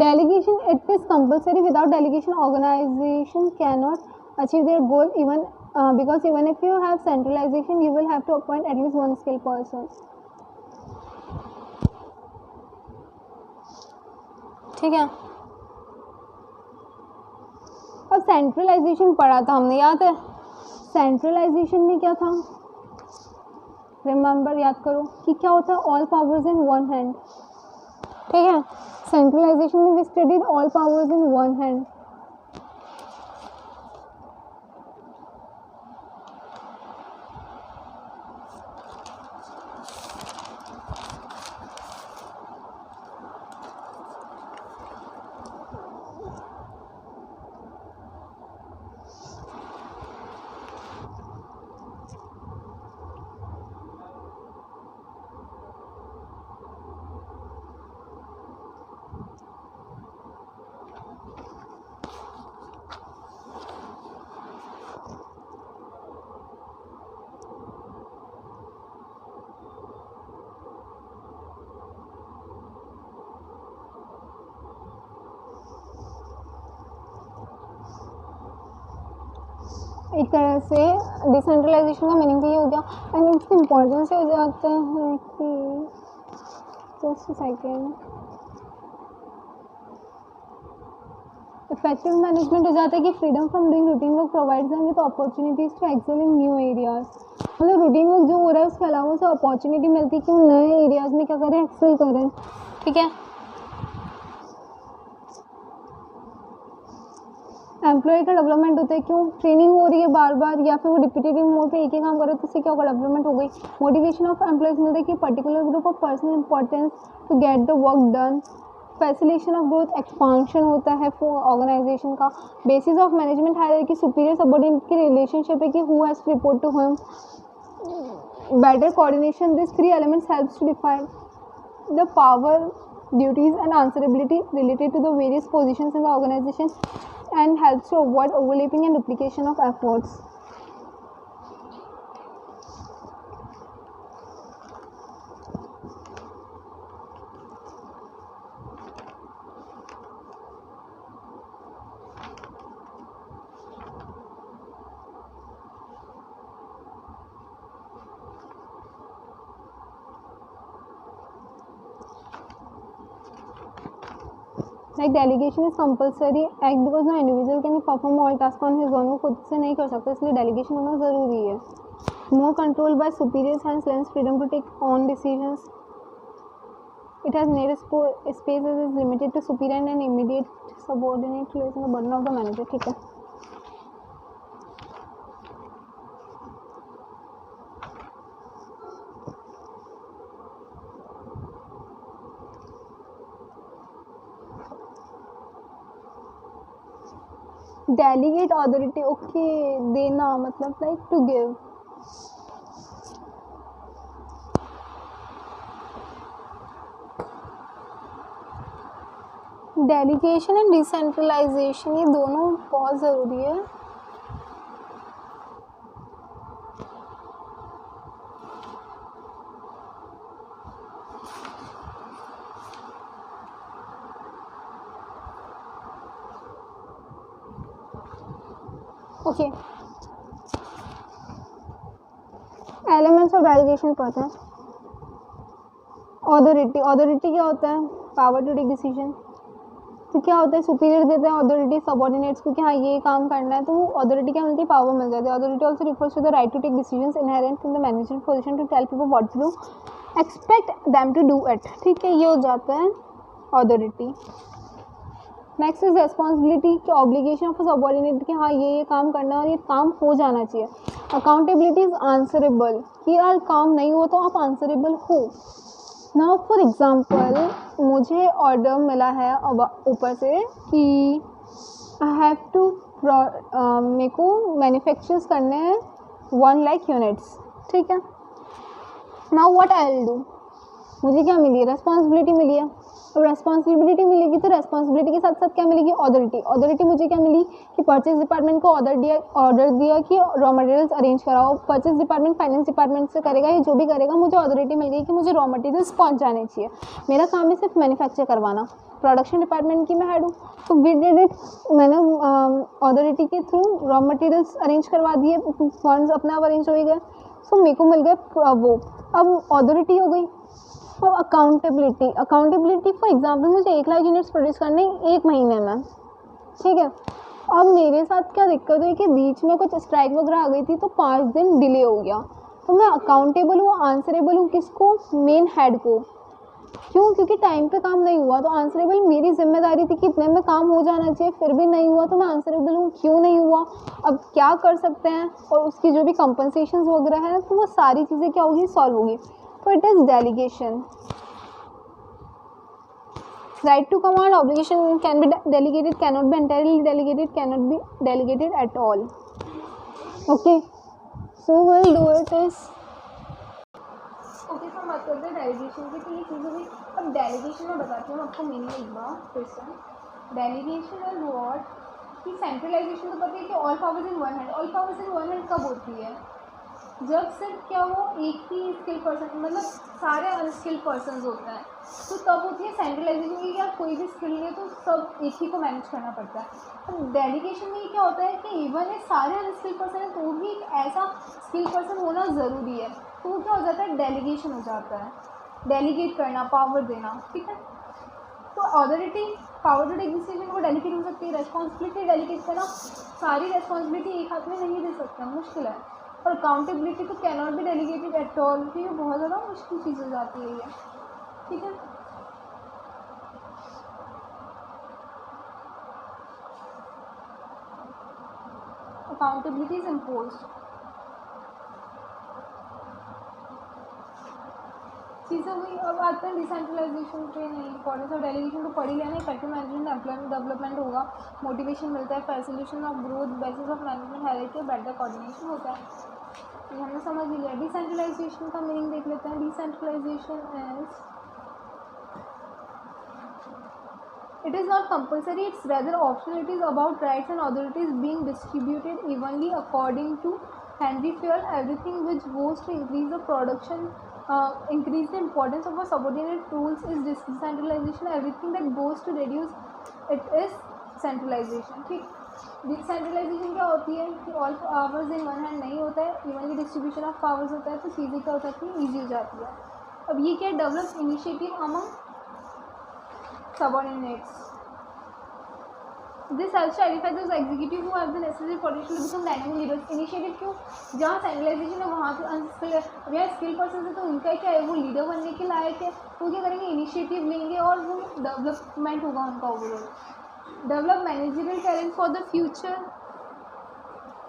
Delegation, it is compulsory. Without delegation, organization cannot achieve their goal, even because even if you have centralization, you will have to appoint at least one skilled person. ठीक है. अब सेंट्रलाइजेशन पढ़ा था हमने, याद है. सेंट्रलाइजेशन में क्या था, रिमेंबर, याद करो कि क्या होता है, all powers in one hand. ठीक है. सेंट्रलाइजेशन में we studied all powers in one hand. एक तरह से डिसेंट्रलाइजेशन का मीनिंग तो ये हो गया, एंड इसकी इम्पोर्टेंस हो जाता है कि जस्ट सेकेंड, इफेक्टिव मैनेजमेंट हो जाता है कि freedom from doing routine work provides them with opportunities to excel in new areas. मतलब रूटीन वर्क जो हो रहा है उसके अलावा उसे अपॉर्चुनिटी मिलती है कि वो नए एरियाज में क्या करें, एक्सेल करें. ठीक है. एम्प्लॉय का डेवलपमेंट होता है, क्यों, ट्रेनिंग हो रही है बार बार, या फिर वो रिपीटेटिव मोड पे एक ही काम करे, तो उससे क्या होगा, डेवलपमेंट हो गई. मोटिवेशन ऑफ एम्प्लॉयज मिलता है कि particular group of personal importance to get the work done. Facilitation of growth, expansion होता है ऑर्गेनाइजेशन का. Basis of management hierarchy, superior subordinate की रिलेशनशिप है कि who has to report to whom. Better coordination, this three elements helps to define the power, duties and answerability related to the various positions in the organization and helps to avoid overlapping and duplication of efforts. Like delegation is compulsory act because no individual can perform all tasks on his own. वो खुद से नहीं कर सकता, इसलिए delegation होना ज़रूरी है. More control by superiors and less freedom to take own decisions. It has made space as is limited to superior and immediate subordinate to lessen the burden of the manager. ठीक है. डेलीगेट अथॉरिटी, ओके, देना मतलब like to give. Delegation and decentralisation, ये दोनों बहुत ज़रूरी है। ओके, एलिमेंट्स ऑफ डेलीगेशन पढ़ते हैं। ऑथोरिटी, ऑथोरिटी क्या होता है? Power to take decision. तो क्या होता है, सुपीरियर देते हैं ऑथोरिटी सबऑर्डिनेट्स को कि हाँ ये काम करना है, तो ऑथोरिटी क्या मिलती है? पावर मिल जाती है। Authority also refers to the right to take decisions inherent in the management position to tell people what to do, expect them to do it. ठीक है, ये हो जाता है ऑथोरिटी। नेक्स्ट इज रेस्पॉन्सिबिलिटी, कि ऑब्लिगेशन ऑफ सबऑर्डिनेट कि हाँ ये काम करना है और ये काम हो जाना चाहिए। अकाउंटेबिलिटी इज आंसरेबल, कि यार काम नहीं हुआ तो आप आंसरेबल हो। नाउ फॉर एग्जांपल, मुझे ऑर्डर मिला है ऊपर से कि आई हैव टू मेरे को मैन्युफैक्चर्स करने हैं 1 लाख यूनिट्स। ठीक है, now what I will do, मुझे क्या मिली है? रेस्पॉन्सिबिलिटी मिली है। अब रेस्पॉन्सिबिलिटी मिलेगी तो रेस्पॉन्सिबिलिटी के साथ साथ क्या मिलेगी? ऑथोरिटी। ऑथोरिटी मुझे क्या मिली कि परचेज डिपार्टमेंट को ऑर्डर दिया कि रॉ मटेरियल्स अरेंज कराओ। परचेज डिपार्टमेंट फाइनेंस डिपार्टमेंट से करेगा, ये जो भी करेगा, मुझे ऑथोरिटी मिल गई कि मुझे रॉ मटेरियल्स पहुंचाने चाहिए। मेरा काम है सिर्फ मैन्युफैक्चर करवाना। प्रोडक्शन डिपार्टमेंट की मैं हेड हूँ, तो वी डिड इट, मैंने ऑथोरिटी के थ्रू रॉ मटेरियल्स अरेंज करवा दिए, फंड्स अपने आप अरेंज हो गए, सो मेरे को मिल गए वो। अब ऑथोरिटी हो गई। और अकाउंटेबिलिटी, अकाउंटेबिलिटी फॉर एग्जांपल मुझे 1 लाख यूनिट्स प्रोड्यूस करने 1 महीने में। ठीक है, अब मेरे साथ क्या दिक्कत हुई कि बीच में कुछ स्ट्राइक वगैरह आ गई थी तो 5 दिन डिले हो गया, तो मैं अकाउंटेबल हूँ, आंसरेबल हूँ किसको? मेन हेड को। क्यों? क्योंकि टाइम पे काम नहीं हुआ, तो आंसरेबल मेरी जिम्मेदारी थी कि इतने में काम हो जाना चाहिए, फिर भी नहीं हुआ तो मैं आंसरेबल हूँ। क्यों नहीं हुआ, अब क्या कर सकते हैं, और उसकी जो भी कंपनसेशन वगैरह है तो वो सारी चीज़ें क्या होगी? सॉल्व होगी। So it is delegation. Right to command, obligation can be delegated, cannot be entirely delegated, cannot be delegated at all. Okay, so we'll do it is okay, तो बात करते हैं डेलीगेशन की। तो ये चीज़ें भी, अब डेलीगेशन में बताती हूँ आपको मीनिंग एक बार फिर से। डेलीगेशन इज व्हाट, कि सेंट्रलाइजेशन तो पता है कि all powers in one hand. All powers in one hand कब होती है? जब सिर्फ क्या वो एक ही स्किल पर्सन, मतलब सारे अनस्किल्ड पर्सन होते हैं, तो तब होती है सेंट्रलाइजेशन की, या कोई भी स्किल नहीं है तो सब एक ही को मैनेज करना पड़ता है। तो डेलीगेशन में क्या होता है कि इवन ये सारे अनस्किल्ड पर्सन है तो भी एक ऐसा स्किल पर्सन होना ज़रूरी है, तो वो क्या हो जाता है? डेलीगेशन हो जाता है। डेलीगेट करना, पावर देना। ठीक है, तो authority, power to take decision को डेलीगेट हो सकती है। रेस्पॉन्सिबिलिटी डेलीगेट करना, सारी रेस्पॉन्सिबिलिटी एक हाथ में नहीं दे सकते, मुश्किल है। और अकाउंटेबिलिटी तो cannot be delegated at all, क्योंकि बहुत ज़्यादा मुश्किल चीज़ हो जाती है ये। ठीक है, अकाउंटेबिलिटी इज इम्पोज्ड। चीज़ें हुई। अब आते हैं डिसेंट्रलाइजेशन पे। नहीं, इंपॉर्टेंस ऑफ डेलीगेशन तो पढ़ ही लेना। इफेक्टिव मैनेजमेंट, एम्प्लॉयमेंट डेवलपमेंट होगा, मोटिवेशन मिलता है, facilitation of growth, basis of management hierarchy, better coordination होता है। ये हमने समझ लिया। डिसेंट्रलाइजेशन का मीनिंग देख लेते हैं। Decentralisation is, it is not compulsory, it's rather optional. It is about rights and authorities being distributed evenly according to Henry Fayol. Everything which goes to increase the production, increase the importance of a subordinate rules is decentralization. Everything that goes to reduce it is centralization. ठीक, डिसेंट्रलाइजेशन क्या होती है कि all powers in one hand नहीं होता है, इवनली डिस्ट्रीब्यूशन ऑफ पावर्स होता है, तो चीज़ें क्या हो जाती है? ईजी हो जाती है। अब ये क्या? Develop initiative among subordinates. This helps to identify those executive who have the necessary potential to become dynamic leaders. Initiative क्यों? जहाँ सेंट्रलाइजेशन है वहाँ पे अनस्किल्ड है, अब यहाँ स्किल पर्सन है तो उनका क्या है? वो लीडर बनने के लायक है, तो क्या करेंगे? इनिशिएटिव लेंगे और वो डेवलपमेंट होगा उनका overall. Develop managerial talent for the future.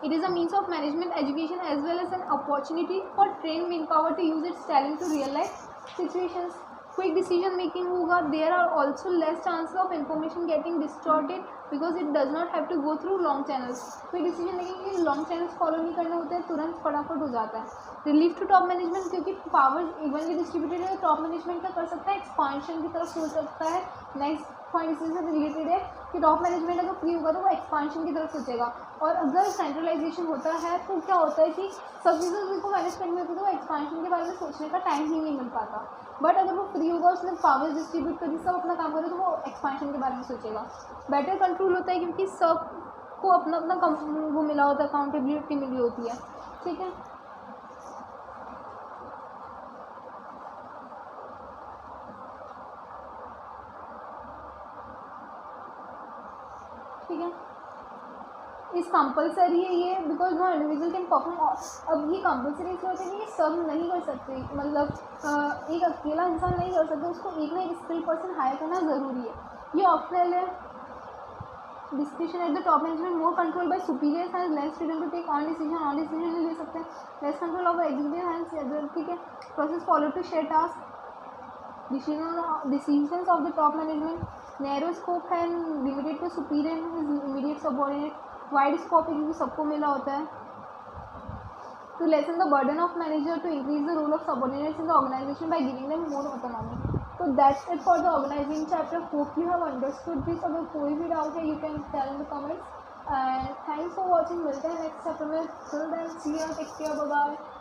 It is a means of management education as well as an opportunity for trained manpower to use its talent to real life situations. Quick decision making होगा. There are also less chances of information getting distorted because it does not have to go through long channels. Quick decision making के long channels follow नहीं करने होते हैं, तुरंत फटाफट हो जाता है. Relief to top management, क्योंकि पावर इवनली डिस्ट्रीब्यूटेड है, टॉप मैनेजमेंट क्या कर सकता है? एक्सपांशन की तरफ हो सकता है. नेक्स्ट पॉइंट इसी से रिलेटेड है कि टॉप मैनेजमेंट अगर फ्री होगा तो वो एक्सपांशन की तरफ सोचेगा, और अगर सेंट्रलाइजेशन होता है तो क्या होता है कि सब चीज़ें को मैनेज करनी होती है तो वो एक्सपांशन के बारे में सोचने का टाइम ही नहीं मिल पाता। बट अगर वो फ्री होगा, उसने पावर डिस्ट्रीब्यूट करी, सब अपना काम करे, तो वो एक्सपांशन के बारे में सोचेगा। बेटर कंट्रोल होता है क्योंकि सब को अपना अपना वो मिला होता है, अकाउंटेबिलिटी मिली होती है। ठीक है, ठीक है, इस कंपलसरी है ये, because no individual can perform. अब ये कंपलसरी इसलिए होता है कि ये सब नहीं कर सकते, मतलब एक अकेला इंसान नहीं कर सकता, उसको एक ना एक स्किल पर्सन हायर करना ज़रूरी है। ये ऑप्शनल है। Description at the top management, more control by superiors and less freedom to take on decision नहीं ले सकते हैं, less control of executive hands. ठीक है, process follow to share task, decisions of the top management, narrow scope है, limited to superior and immediate subordinate, wide scope है क्योंकि सबको मिला होता है, to lessen the burden of manager, to increase the role of subordinates in the organization by giving them more autonomy. So that's it for the organizing chapter. Hope you have understood this. अगर कोई भी doubt है you can tell in the comments, and thanks for watching. मिलते हैं next chapter में. Till then, see you, take care, bye bye.